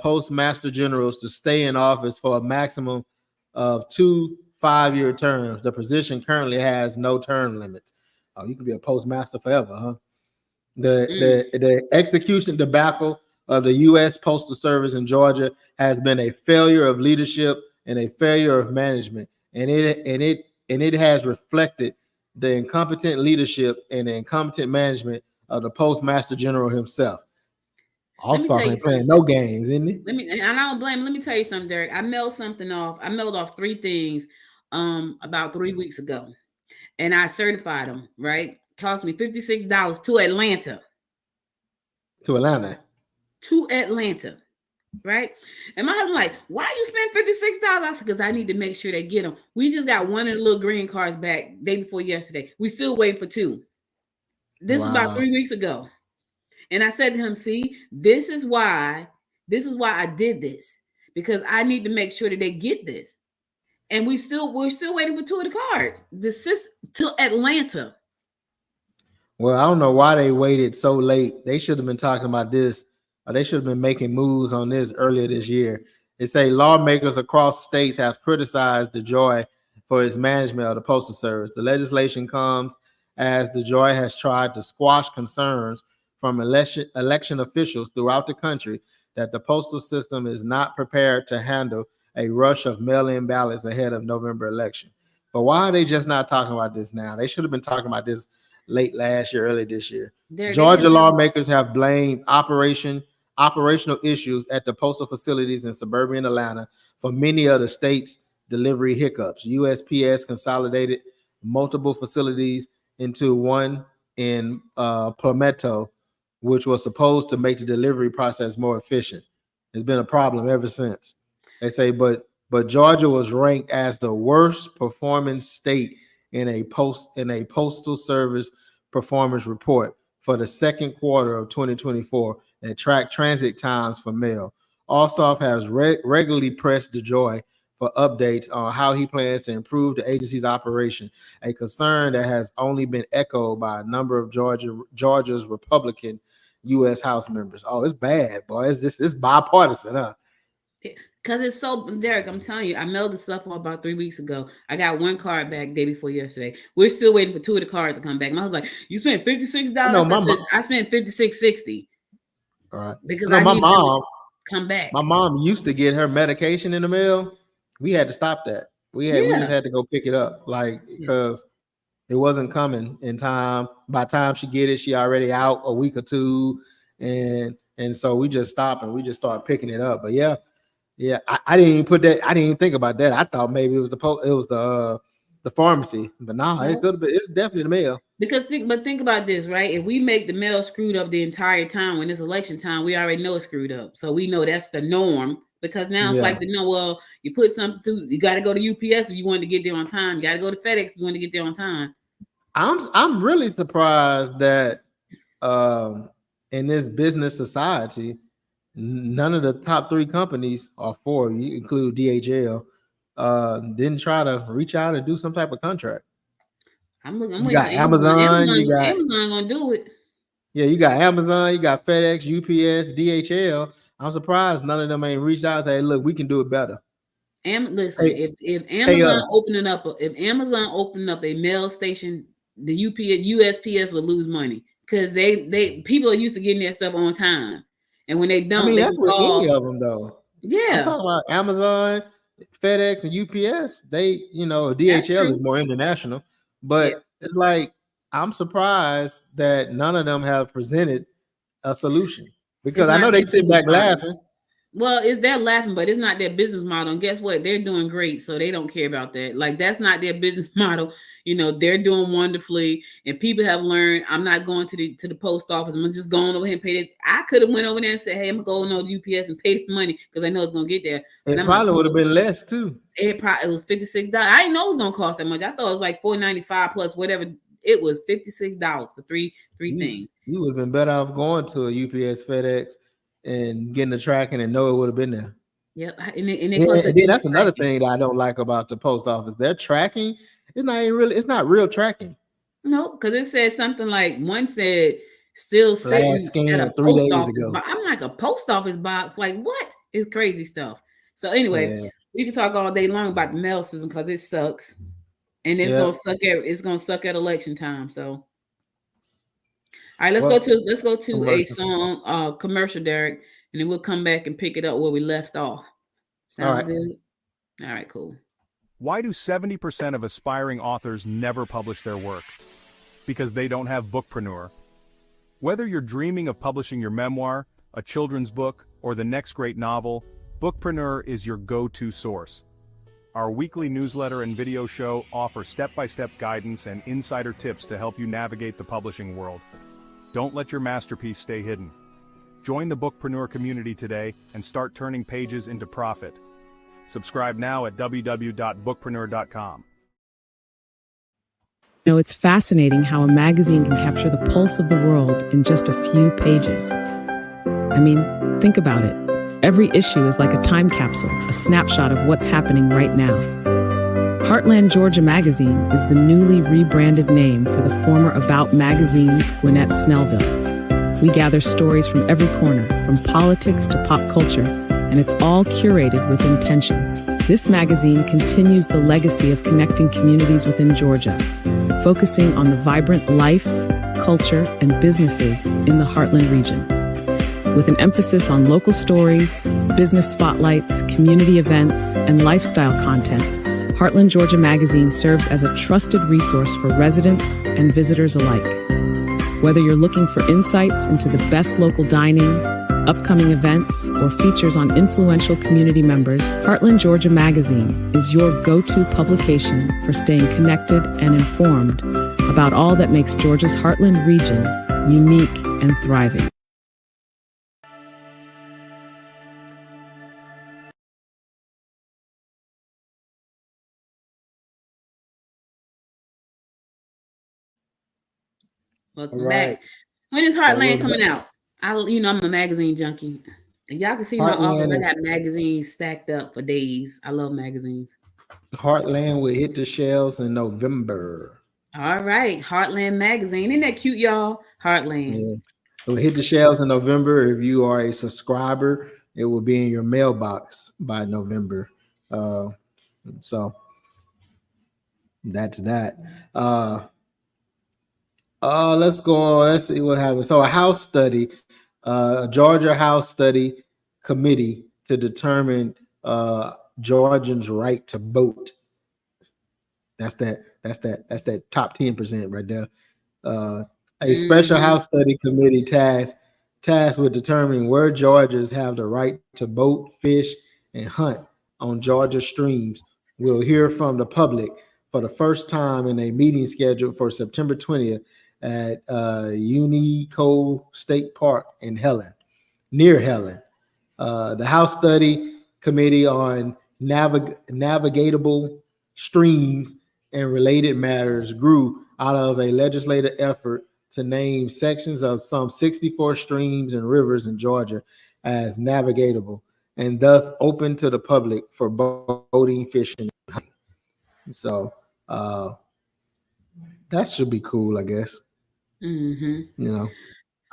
postmaster generals to stay in office for a maximum of 2 5-year terms. The position currently has no term limits. Oh, you can be a postmaster forever, huh? The execution debacle of the U.S. Postal Service in Georgia has been a failure of leadership and a failure of management, and it has reflected the incompetent leadership and the incompetent management of the Postmaster General himself. Let me tell Allsop you ain't playing something. no games, isn't he? Let me, and I don't blame him. Let me tell you something, Derek. I mailed something off. I mailed off 3 things about 3 weeks ago, and I certified them. Right, cost me $56 to Atlanta. To Atlanta. To Atlanta. Right, and my husband like, why you spend $56? Because I need to make sure they get them. We just got one of the little green cards back day before yesterday. We still waiting for 2. This was about Wow. 3 weeks ago. And I said to him, see, this is why I did this, because I need to make sure that they get this. And we're still waiting for 2 of the cards. Desist to Atlanta. Well, I don't know why they waited so late. They should have been talking about this, or they should have been making moves on this earlier this year. They say lawmakers across states have criticized DeJoy for his management of the Postal Service. The legislation comes as DeJoy has tried to squash concerns from election officials throughout the country that the postal system is not prepared to handle a rush of mail-in ballots ahead of November election. But why are they just not talking about this now? They should have been talking about this late last year, early this year. Georgia lawmakers have blamed operational issues at the postal facilities in suburban Atlanta for many of the state's delivery hiccups. USPS consolidated multiple facilities into one in Palmetto, which was supposed to make the delivery process more efficient. It's been a problem ever since. They say, but Georgia was ranked as the worst performing state in a postal service performance report for the second quarter of 2024 that tracked transit times for mail. Ossoff has regularly pressed DeJoy for updates on how he plans to improve the agency's operation, a concern that has only been echoed by a number of Georgia's Republican U.S. House members. Oh, it's bad, boy. It's bipartisan, huh? Because it's so, Derek, I'm telling you, I mailed the stuff off about 3 weeks ago. I got 1 card back day before yesterday. We're still waiting for 2 of the cards to come back. And I was like, you spent $56? No, I spent $56.60. All right. Because No, I my need mom to come back. My mom used to get her medication in the mail. We had to stop that. We just had to go pick it up, because it wasn't coming in time. By the time she get it, she already out a week or 2, and so we just stopped and we just started picking it up. But yeah, I didn't even put that. I didn't even think about that. I thought maybe it was the pharmacy, but no, it could have been. It's definitely the mail. Because think about this, right? If we make the mail screwed up the entire time when it's election time, we already know it's screwed up. So we know that's the norm, because now it's like well, you put something through, you got to go to UPS if you want to get there on time. You got to go to FedEx if you want to get there on time. I'm really surprised that in this business society, none of the top 3 companies, or 4, you include DHL, didn't try to reach out and do some type of contract. I'm waiting for Amazon. Amazon gonna do it. Yeah, you got Amazon, you got FedEx, UPS, DHL. I'm surprised none of them ain't reached out and say, "Look, we can do it better." Listen, if Amazon opening up a mail station, the USPS would lose money, because they people are used to getting their stuff on time, and when they don't, that's with any of them though. Yeah, I'm talking about Amazon, FedEx, and UPS. They, DHL is more international, but it's like, I'm surprised that none of them have presented a solution, because I know they sit back laughing. Well, they're laughing, but it's not their business model. And guess what? They're doing great, so they don't care about that. Like, that's not their business model. They're doing wonderfully, and people have learned. I'm not going to the post office. I'm just going over here and pay this. I could have went over there and said, "Hey, I'm gonna go to UPS and pay the money," because I know it's gonna get there. But it probably would have been less too. It was $56. I didn't know it was gonna cost that much. I thought it was like $4.95 plus whatever It was $56 for three things. You would have been better off going to a UPS, FedEx, and getting the tracking and know it would have been there. Yep, And then that's another thing that I don't like about the post office. Their tracking is not even really. It's not real tracking. No, because it said something like one said still sitting at a post office box. I'm like, a post office box? Like, what? It's crazy stuff. So anyway, we can talk all day long about the mail system because it sucks, and it's gonna suck at election time. So, all right, let's go to a song commercial, Derek, and then we'll come back and pick it up where we left off. Sounds good. All right, cool. Why do 70% of aspiring authors never publish their work? Because they don't have Bookpreneur. Whether you're dreaming of publishing your memoir, a children's book, or the next great novel, Bookpreneur is your go-to source. Our weekly newsletter and video show offer step-by-step guidance and insider tips to help you navigate the publishing world. Don't let your masterpiece stay hidden. Join the Bookpreneur community today and start turning pages into profit. Subscribe now at www.bookpreneur.com. It's fascinating how a magazine can capture the pulse of the world in just a few pages. I mean, think about it. Every issue is like a time capsule, a snapshot of what's happening right now. Heartland Georgia Magazine is the newly rebranded name for the former About Magazine's Gwinnett Snellville. We gather stories from every corner, from politics to pop culture, and it's all curated with intention. This magazine continues the legacy of connecting communities within Georgia, focusing on the vibrant life, culture, and businesses in the Heartland region. With an emphasis on local stories, business spotlights, community events, and lifestyle content, Heartland Georgia Magazine serves as a trusted resource for residents and visitors alike. Whether you're looking for insights into the best local dining, upcoming events, or features on influential community members, Heartland Georgia Magazine is your go-to publication for staying connected and informed about all that makes Georgia's Heartland region unique and thriving. Welcome back. When is Heartland coming out? I'm a magazine junkie. If y'all can see my office, I got magazines stacked up for days. I love magazines. Heartland will hit the shelves in November. All right, Heartland Magazine. Isn't that cute, y'all? Heartland. Yeah. It will hit the shelves in November. If you are a subscriber, it will be in your mailbox by November. So that's that. Let's go on. Let's see what happens. So a house study, Georgia House Study Committee to determine Georgians' right to vote. That's that top 10% right there. A special House Study Committee tasked with determining where Georgians have the right to boat, fish, and hunt on Georgia streams will hear from the public for the first time in a meeting scheduled for September 20th at Unico State Park in near Helen. The House Study Committee on Navigatable Streams and Related Matters grew out of a legislative effort to name sections of some 64 streams and rivers in Georgia as navigatable and thus open to the public for boating, fishing. So that should be cool, I guess. Mm-hmm. I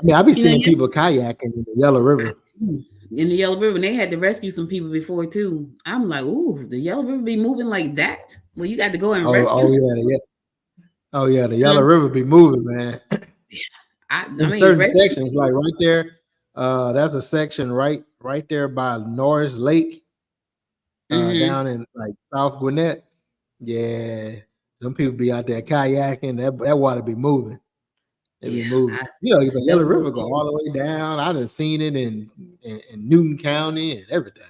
mean, I've been seeing people kayaking in the Yellow River. In the Yellow River, and they had to rescue some people before too. I'm like, ooh, the Yellow River be moving like that? Well, you got to go and rescue. The Yellow River be moving, man. I mean, certain sections, like right there. That's a section right there by Norris Lake, down in like South Gwinnett. Yeah, them people be out there kayaking. That water be moving. It be moving. The Yellow River go all the way down. I done seen it in Newton County and everything.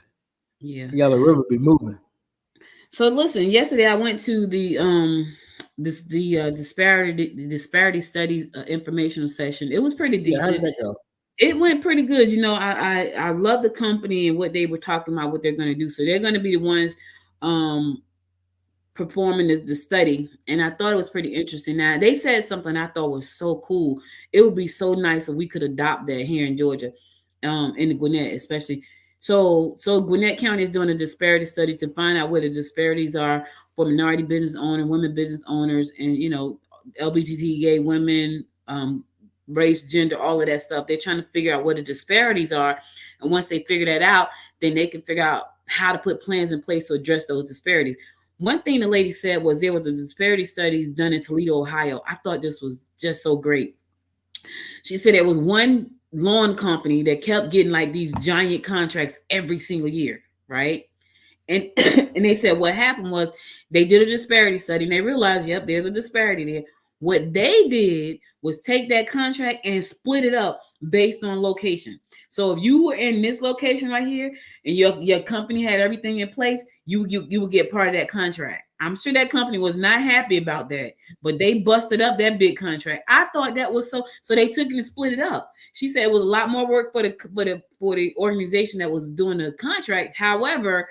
Yeah, the Yellow River be moving. So listen, yesterday I went to the disparity studies informational session. It was pretty decent. How did that go? It went pretty good. I love the company and what they were talking about, what they're going to do. So they're going to be the ones performing the study, and I thought it was pretty interesting. Now they said something I thought was so cool. It would be so nice if we could adopt that here in Georgia, in the Gwinnett especially. So Gwinnett County is doing a disparity study to find out where the disparities are for minority business owners, women business owners, and LGBTQ women, race, gender, all of that stuff. They're trying to figure out what the disparities are, and once they figure that out, then they can figure out how to put plans in place to address those disparities. One thing the lady said was there was a disparity study done in Toledo, Ohio. I thought this was just so great. She said it was one lawn company that kept getting like these giant contracts every single year, right? And and they said what happened was they did a disparity study and they realized, yep, there's a disparity there. What they did was take that contract and split it up based on location. So if you were in this location right here and your company had everything in place, you would get part of that contract. I'm sure that company was not happy about that, but they busted up that big contract. I thought that was so they took it and split it up. She said it was a lot more work for the organization that was doing the contract. However,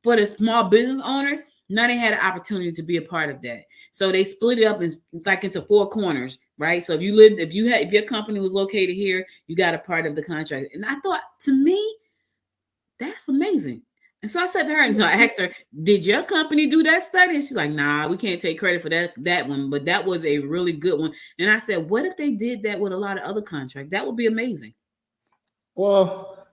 for the small business owners, now they had an opportunity to be a part of that. So they split it up into 4 corners, right? So if your company was located here, you got a part of the contract. And I thought, to me, that's amazing. And so I said to her, and so I asked her, did your company do that study? And she's like, nah, we can't take credit for that one, but that was a really good one. And I said, what if they did that with a lot of other contracts? That would be amazing. Well,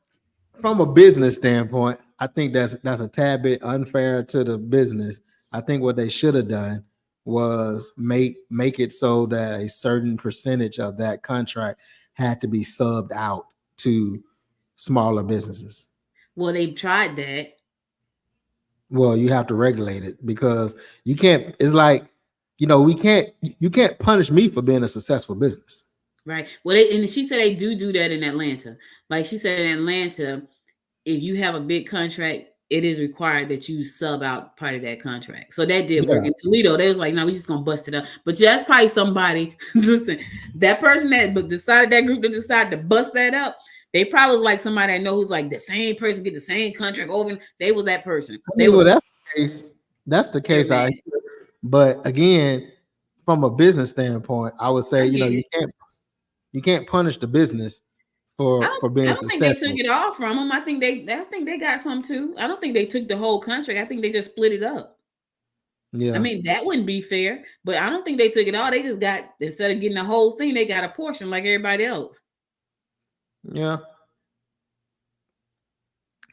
from a business standpoint, I think that's a tad bit unfair to the business. I think what they should have done was make it so that a certain percentage of that contract had to be subbed out to smaller businesses. Well, they tried that. Well, you have to regulate it because you can't. It's like, you can't punish me for being a successful business. Right. Well, and she said they do that in Atlanta. Like she said in Atlanta, if you have a big contract, it is required that you sub out part of that contract. So that did work. In Toledo, they was like, no, we just gonna bust it up. But that's probably somebody, listen, that person that group that decided to bust that up, they probably was like somebody I know who's like the same person get the same contract over. They was that person. That's the case. But again, from a business standpoint, I would say, you can't punish the business for being successful. I don't think they took it all from them. I think they got some too. I don't think they took the whole contract. I think they just split it up. Yeah. I mean, that wouldn't be fair, but I don't think they took it all. They just got, instead of getting the whole thing, they got a portion like everybody else. Yeah.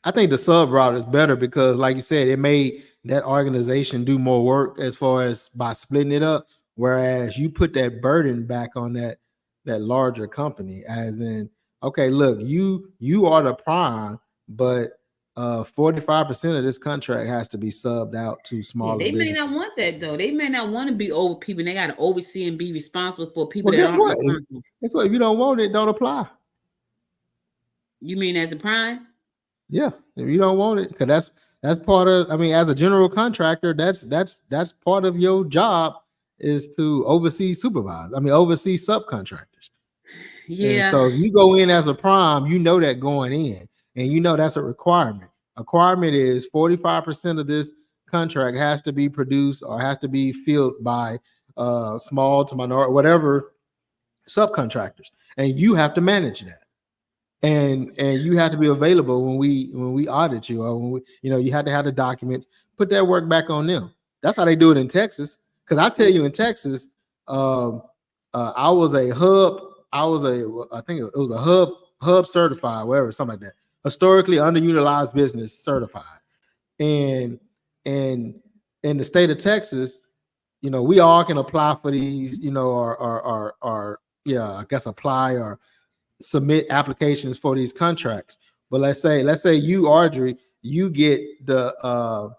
I think the sub route is better because, like you said, it made that organization do more work as far as by splitting it up. Whereas you put that burden back on that larger company, as in, okay, look, you are the prime, but 45% of this contract has to be subbed out to smaller. They may not want that though. They may not want to be over people. They got to oversee and be responsible for people that aren't responsible. That's what. If you don't want it, don't apply. You mean as a prime? Yeah, if you don't want it, because that's part of. I mean, as a general contractor, that's part of your job is to oversee subcontractors. Yeah. And so if you go in as a prime, you know that going in, and that's a requirement. A requirement is 45% of this contract has to be produced or has to be filled by small to minority, whatever subcontractors, and you have to manage that. And you have to be available when we audit you, or when we, you have to have the documents. Put that work back on them. That's how they do it in Texas. Because I tell you, in Texas, I was a hub. I think it was a hub certified, whatever, something like that. Historically underutilized business certified, and in the state of Texas, we all can apply for these, I guess apply or submit applications for these contracts. But let's say you, Audrey, you get the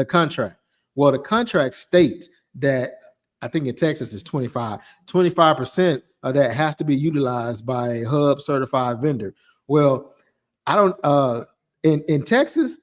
contract. Well, the contract states that, I think in Texas is 25% of that has to be utilized by a hub certified vendor. Well, I don't in Texas,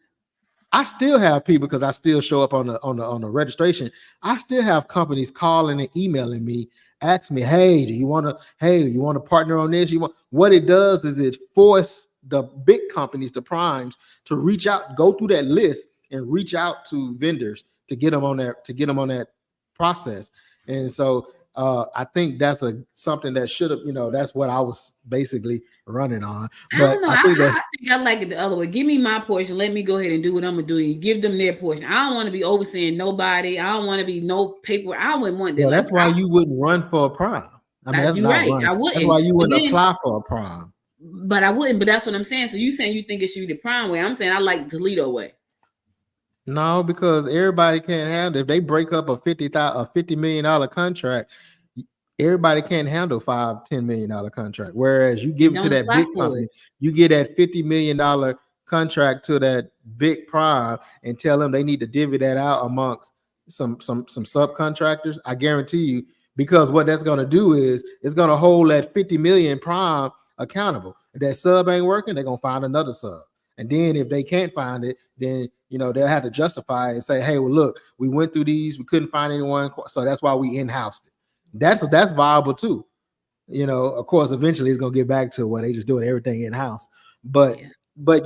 I still have people, because I still show up on the registration. I still have companies calling and emailing me, ask me, hey, do you want to partner on this? What it does is it force the big companies, the primes, to reach out, go through that list and reach out to vendors to get them on that process. And so I think that's something that should have, that's what I was basically running on. I But don't know. I think I like it the other way. Give me my portion. Let me go ahead and do what I'm gonna do. You give them their portion. I don't want to be overseeing nobody. I don't want to be no paper. I wouldn't want that. Well, that's why you wouldn't run for a prime. I mean, that's you're not right. run. I wouldn't. That's why you wouldn't apply for a prime. But I wouldn't. But that's what I'm saying. So you saying you think it should be the prime way? I'm saying I like the Toledo way. No, because everybody can't handle. If they break up a $50 million contract, everybody can't handle $5-10 million contract. Whereas you give it to that big company, you get that $50 million contract to that big prime and tell them they need to divvy that out amongst some subcontractors. I guarantee you, because what that's going to do is it's going to hold that 50 million prime accountable. If that sub ain't working, they're going to find another sub. And then if they can't find it, then they'll have to justify it and say, hey, well, look, we went through these, we couldn't find anyone, so that's why we in-housed it. That's viable too. Of course, eventually it's gonna get back to where they just doing everything in-house. But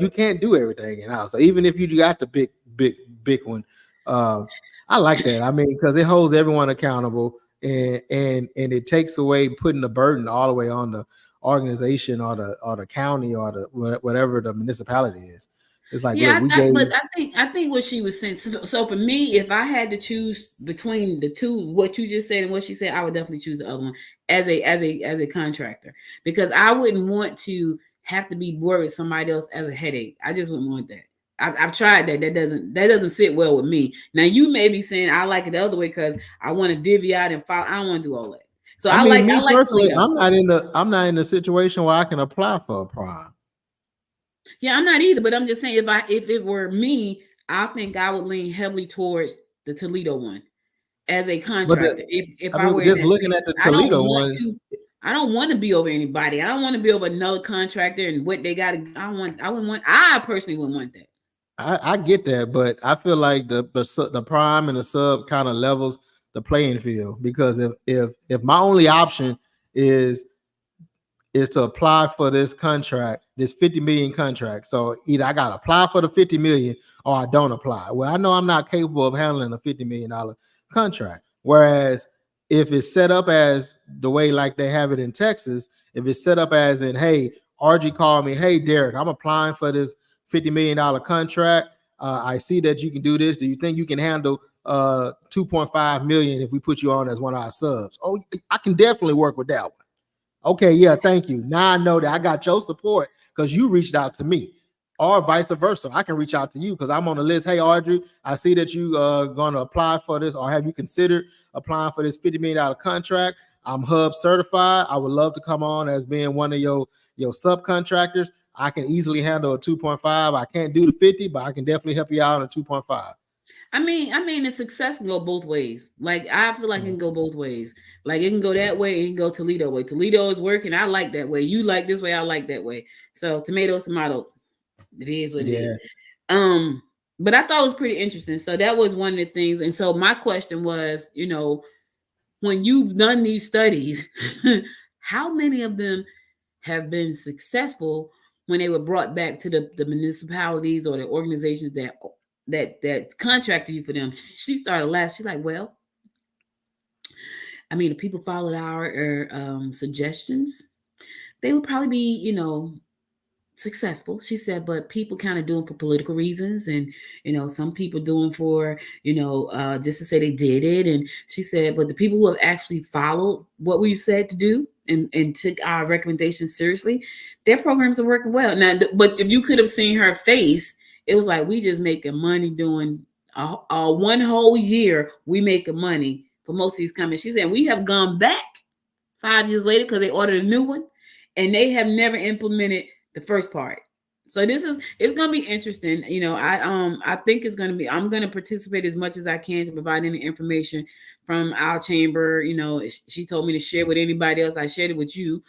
you can't do everything in-house. So even if you got the big one, I like that. I mean, because it holds everyone accountable and it takes away putting the burden all the way on the organization or the county or the whatever the municipality is. It's like, yeah, I think what she was saying. So for me, if I had to choose between the two, what you just said and what she said, I would definitely choose the other one as a contractor, because I wouldn't want to have to be worried with somebody else as a headache. I just wouldn't want that. I've tried that. That doesn't sit well with me. Now you may be saying I like it the other way because I want to divvy out and file. I don't want to do all that. So I like personally, I'm not in a situation where I can apply for a prime. Yeah, I'm not either, but I'm just saying if it were me, I think I would lean heavily towards the Toledo one as a contractor. If I were just looking at the Toledo one, I don't want to be over anybody. I don't want to be over another contractor and what they got. I personally wouldn't want that. I get that, but I feel like the prime and the sub kind of levels the playing field, because if my only option is to apply for this contract, this 50 million contract. So either I got to apply for the 50 million or I don't apply. Well, I know I'm not capable of handling a $50 million contract. Whereas if it's set up as the way like they have it in Texas, if it's set up as in, hey, RG called me, hey, Derek, I'm applying for this $50 million contract. I see that you can do this. Do you think you can handle 2.5 million if we put you on as one of our subs? Oh, I can definitely work with that one. Okay, yeah, thank you. Now I know that I got your support because you reached out to me, or vice versa. I can reach out to you because I'm on the list. Hey, Audrey, I see that you going to apply for this, or have you considered applying for this $50 million contract? I'm Hub certified. I would love to come on as being one of your subcontractors. I can easily handle a 2.5. I can't do the 50, but I can definitely help you out on a 2.5. I mean, the success can go both ways. Like, I feel like it can go both ways. Like, it can go that way, it can go Toledo way. Toledo is working. I like that way. You like this way, I like that way. So tomatoes. It is what it is. But I thought it was pretty interesting. So that was one of the things. And so my question was, when you've done these studies, how many of them have been successful when they were brought back to the municipalities or the organizations that contracted you for them? She started laughing. She's like, well, I mean, if people followed our suggestions, they would probably be, successful. She said, but people kind of do them for political reasons. And, some people do them for, just to say they did it. And she said, but the people who have actually followed what we've said to do and took our recommendations seriously, their programs are working well. Now, but if you could have seen her face, it was like, we just making money doing a one whole year. We making money for most of these companies. She said, we have gone back 5 years later because they ordered a new one and they have never implemented the first part. So it's going to be interesting. I think it's going to be, I'm going to participate as much as I can to provide any information from our chamber. She told me to share with anybody else. I shared it with you.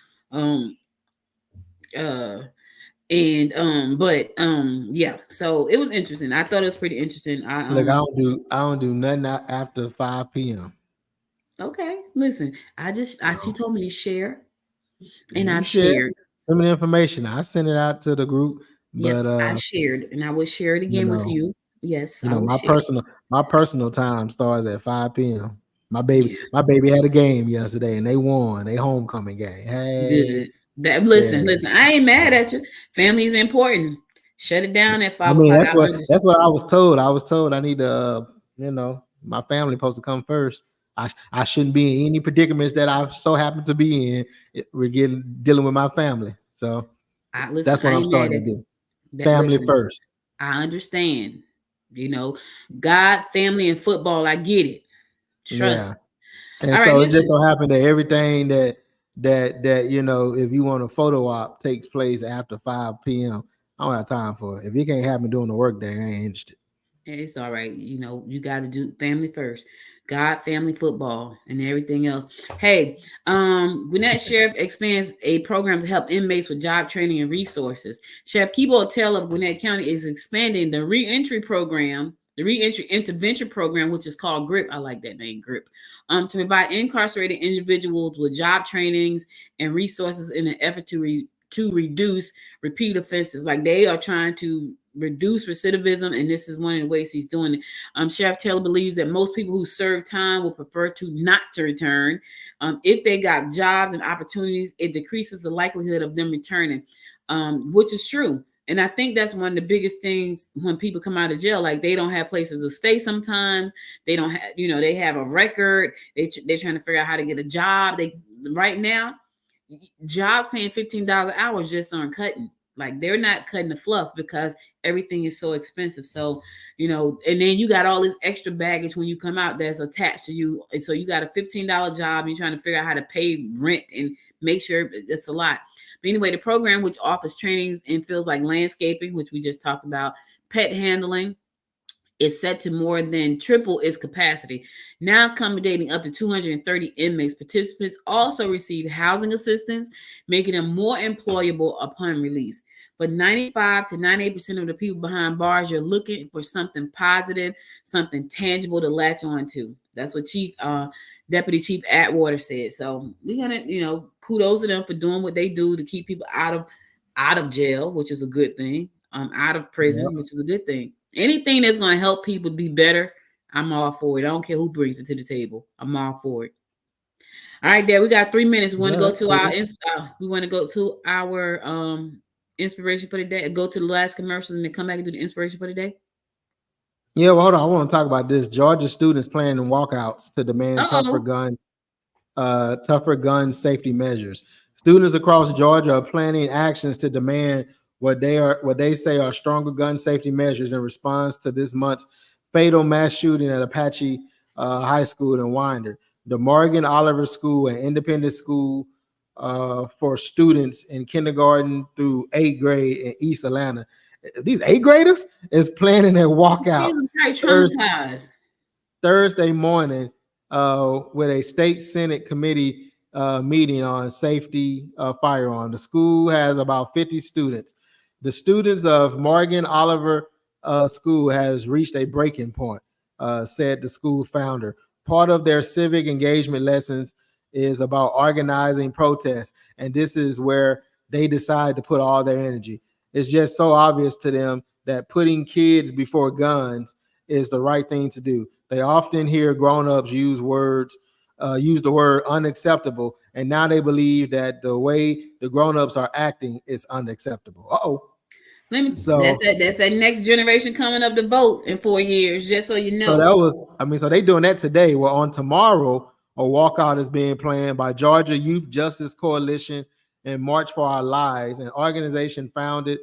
Yeah, so it was interesting. I thought it was pretty interesting. I don't do nothing after 5 p.m. Okay, listen, she told me to share, and I've shared some of the information. I sent it out to the group, but I shared, and I will share it again with you. Yes, You I know, will my share. personal time starts at 5 p.m. My Yeah, baby had a game yesterday and they won. They homecoming game. Hey, good. That yeah. listen. I ain't mad at you. Family is important. Shut it down at I 5 mean, o'clock. I understand. that's what I was told. I was told I need to, my family supposed to come first. I shouldn't be in any predicaments that I so happen to be in. We're dealing with my family, so I listen. that's what I I'm ain't mad starting at to you. do. That Family listen. first. I understand. You know, God, family, and football. I get it. Trust. Yeah, and All right, so it just listen. so happened that everything that if you want a photo op takes place after 5 p.m. I don't have time for it. If it can't happen during the workday, I ain't interested. It's all right. You got to do family first. God, family, football, and everything else. Hey, Gwinnett Sheriff expands a program to help inmates with job training and resources. Sheriff Kebo Tell of Gwinnett County is expanding the reentry program, the reentry intervention program, which is called GRIP. I like that name, GRIP, to provide incarcerated individuals with job trainings and resources in an effort to reduce repeat offenses. Like they are trying to reduce recidivism, and this is one of the ways he's doing it. Sheriff Taylor believes that most people who serve time will prefer to not to return. If they got jobs and opportunities, it decreases the likelihood of them returning, which is true. And I think that's one of the biggest things when people come out of jail, like they don't have places to stay. Sometimes they don't have, they have a record. They're trying to figure out how to get a job. Right now, jobs paying $15 an hour just aren't cutting. Like they're not cutting the fluff because everything is so expensive. So, and then you got all this extra baggage when you come out that's attached to you. And so you got a $15 job, and you're trying to figure out how to pay rent and make sure it's a lot. But anyway, the program, which offers trainings in fields like landscaping, which we just talked about, pet handling, is set to more than triple its capacity, now accommodating up to 230 inmates. Participants also receive housing assistance, making them more employable upon release. But 95 to 98% of the people behind bars, you're looking for something positive, something tangible to latch on to. That's what Deputy Chief Atwater said. So we're gonna, kudos to them for doing what they do to keep people out of jail, which is a good thing. Out of prison, which is a good thing. Anything that's going to help people be better, I'm all for it. I don't care who brings it to the table. I'm all for it. All right, Dad, we got 3 minutes. We want to go to our inspiration for the day. Go to the last commercials and then come back and do the inspiration for the day. Yeah, well, hold on. I want to talk about this. Georgia students planning walkouts to demand tougher gun safety measures. Students across Georgia are planning actions to demand what they say are stronger gun safety measures in response to this month's fatal mass shooting at Apache High School in Winder. The Morgan Oliver School, an independent school for students in kindergarten through 8th grade in East Atlanta. These 8th graders is planning a walkout traumatized Thursday morning with a state Senate committee meeting on safety of firearm. The school has about 50 students. The students of Morgan Oliver School has reached a breaking point, said the school founder. Part of their civic engagement lessons is about organizing protests, and this is where they decide to put all their energy. It's just so obvious to them that putting kids before guns is the right thing to do. They often hear grown-ups use the word unacceptable, and now they believe that the way the grown-ups are acting is unacceptable. That's that next generation coming up to vote in 4 years, just so you know. So they doing that today. Well, on tomorrow, a walkout is being planned by Georgia Youth Justice Coalition and March for Our Lives, an organization founded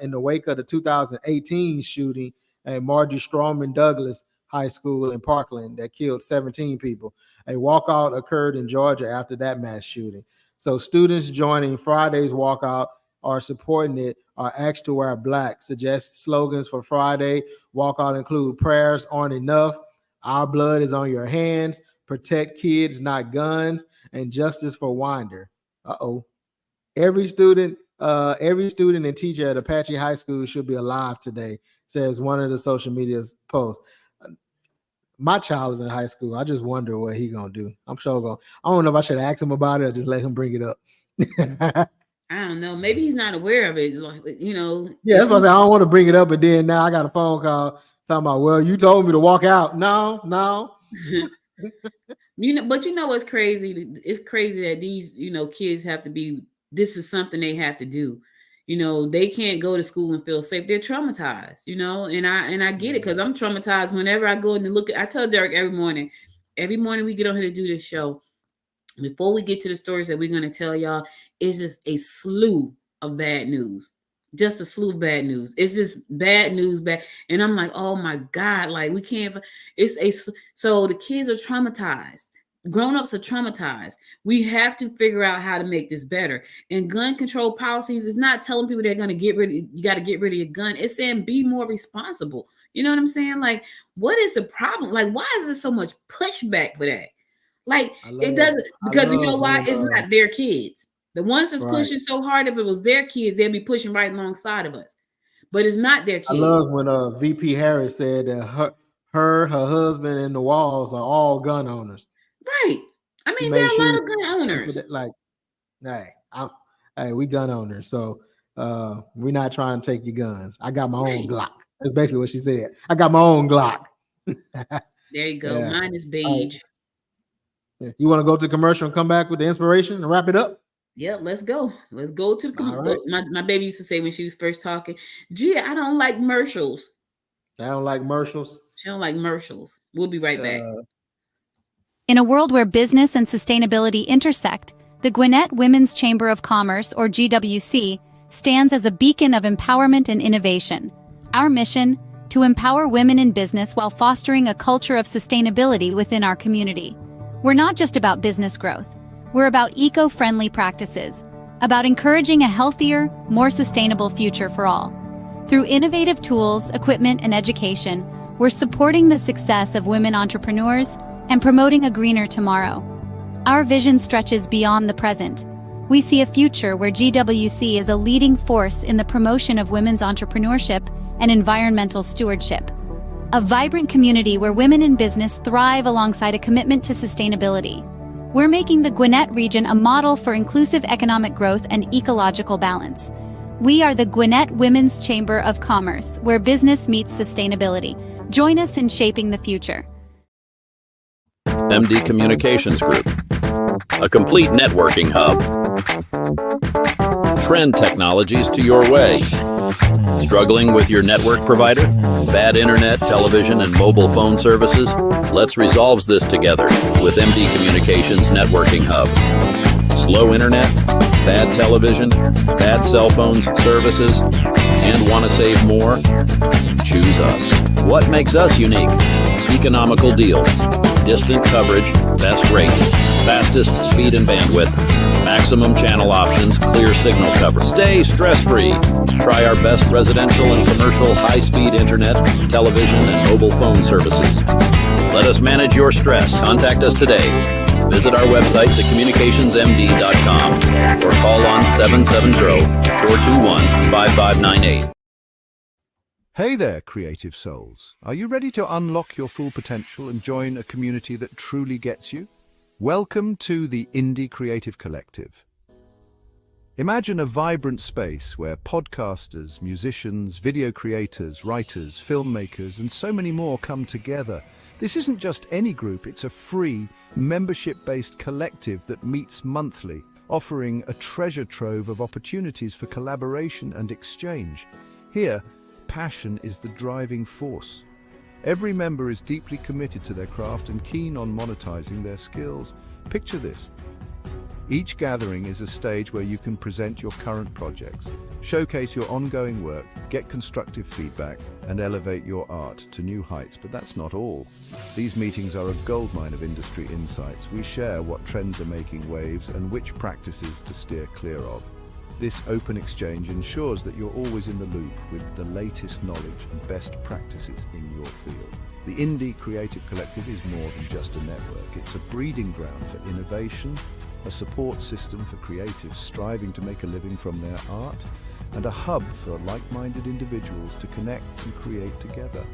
in the wake of the 2018 shooting at Marjorie Stoneman Douglas High School in Parkland that killed 17 people. A walkout occurred in Georgia after that mass shooting. So students joining Friday's walkout are supporting it are asked to wear black. Suggest slogans for Friday walkout include prayers aren't enough, our blood is on your hands, protect kids, not guns, and justice for Winder. Every student and teacher at Apache High School should be alive today, says one of the social media posts. My child is in high school. I just wonder what he gonna do. I'm sure I don't know if I should ask him about it or just let him bring it up. I don't know. Maybe he's not aware of it. Yeah, that's why I say I don't want to bring it up. But then now I got a phone call Talking about, well, you told me to walk out. No. But what's crazy? It's crazy that these, kids have to be, this is something they have to do. They can't go to school and feel safe. They're traumatized, and I get it, because I'm traumatized whenever I go and I tell Derek every morning we get on here to do this show, before we get to the stories that we're going to tell y'all, it's just a slew of bad news. Just a slew of bad news. It's just bad news, bad. And I'm like, oh my God, like we can't, so the kids are traumatized. Grown-ups are traumatized. We have to figure out how to make this better. And gun control policies is not telling people they're going to you got to get rid of your gun. It's saying be more responsible. You know what I'm saying? Like, what is the problem? Like, why is there so much pushback for that? Like, it doesn't, because you know why? It's not their kids. The ones that's pushing so hard, if it was their kids, they'd be pushing right alongside of us. But it's not their kids. I love when VP Harris said that her husband, and the Walls are all gun owners. Right. I mean, there are a lot of gun owners. Like, hey, we gun owners, so we're not trying to take your guns. I got my own Glock. That's basically what she said. I got my own Glock. There you go. Yeah. Mine is beige. You want to go to commercial and come back with the inspiration and wrap it up? Yeah, let's go. Let's go to the commercial. Right. My baby used to say when she was first talking, gee, I don't like commercials. I don't like commercials. She don't like commercials. We'll be right back. In a world where business and sustainability intersect, the Gwinnett Women's Chamber of Commerce, or GWC, stands as a beacon of empowerment and innovation. Our mission: to empower women in business while fostering a culture of sustainability within our community. We're not just about business growth. We're about eco-friendly practices, about encouraging a healthier, more sustainable future for all. Through innovative tools, equipment, and education, we're supporting the success of women entrepreneurs and promoting a greener tomorrow. Our vision stretches beyond the present. We see a future where GWC is a leading force in the promotion of women's entrepreneurship and environmental stewardship. A vibrant community where women in business thrive alongside a commitment to sustainability. We're making the Gwinnett region a model for inclusive economic growth and ecological balance. We are the Gwinnett Women's Chamber of Commerce, where business meets sustainability. Join us in shaping the future. MD Communications Group, a complete networking hub. Trend technologies to your way. Struggling with your network provider? Bad internet, television, and mobile phone services? Let's resolve this together with MD Communications Networking Hub. Slow internet, bad television, bad cell phones, services, and want to save more? Choose us. What makes us unique? Economical deals, distant coverage, best rates, fastest speed and bandwidth, maximum channel options, clear signal coverage. Stay stress-free. Try our best residential and commercial high-speed internet, television, and mobile phone services. Let us manage your stress. Contact us today. Visit our website, thecommunicationsmd.com, or call on 770-421-5598. Hey there, creative souls. Are you ready to unlock your full potential and join a community that truly gets you? Welcome to the Indie Creative Collective. Imagine a vibrant space where podcasters, musicians, video creators, writers, filmmakers, and so many more come together. This isn't just any group, it's a free, membership-based collective that meets monthly, offering a treasure trove of opportunities for collaboration and exchange. Here, passion is the driving force. Every member is deeply committed to their craft and keen on monetizing their skills. Picture this. Each gathering is a stage where you can present your current projects, showcase your ongoing work, get constructive feedback, and elevate your art to new heights. But that's not all. These meetings are a goldmine of industry insights. We share what trends are making waves and which practices to steer clear of. This open exchange ensures that you're always in the loop with the latest knowledge and best practices in your field. The Indie Creative Collective is more than just a network. It's a breeding ground for innovation, a support system for creatives striving to make a living from their art, and a hub for like-minded individuals to connect and create together.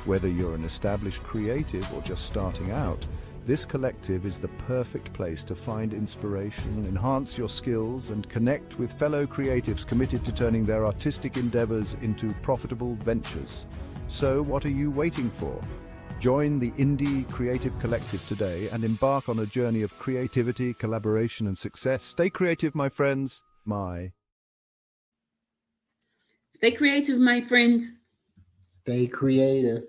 Whether you're an established creative or just starting out, this collective is the perfect place to find inspiration, enhance your skills, and connect with fellow creatives committed to turning their artistic endeavors into profitable ventures. So what are you waiting for? Join the Indie Creative Collective today and embark on a journey of creativity, collaboration, and success. Stay creative, my friends. Stay creative, my friends. Stay creative.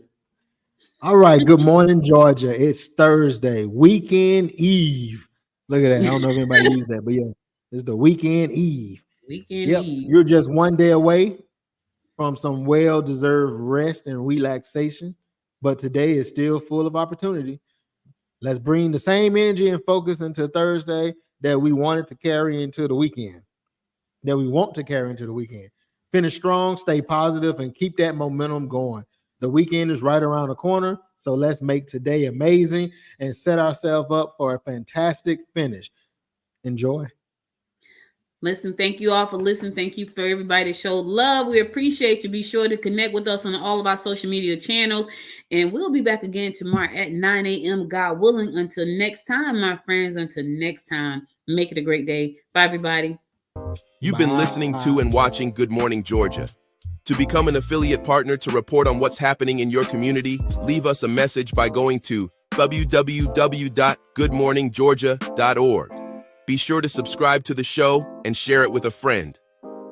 All right. Good morning, Georgia. It's Thursday, weekend eve. Look at that. I don't know if anybody used that, but yeah, it's the weekend eve. Weekend eve. You're just one day away from some well-deserved rest and relaxation, but today is still full of opportunity. Let's bring the same energy and focus into Thursday that we wanted to carry into the weekend, that we want to carry into the weekend. Finish strong, stay positive, and keep that momentum going. The weekend is right around the corner, so let's make today amazing and set ourselves up for a fantastic finish. Enjoy. Listen, thank you all for listening. Thank you for everybody that showed love. We appreciate you. Be sure to connect with us on all of our social media channels. And we'll be back again tomorrow at 9 a.m. God willing. Until next time, my friends. Until next time, make it a great day. Bye, everybody. You've been listening to and watching Good Morning Georgia. To become an affiliate partner to report on what's happening in your community, leave us a message by going to www.goodmorninggeorgia.org. Be sure to subscribe to the show and share it with a friend.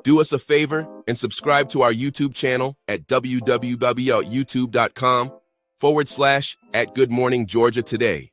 Do us a favor and subscribe to our YouTube channel at www.youtube.com/@Good Morning Georgia today.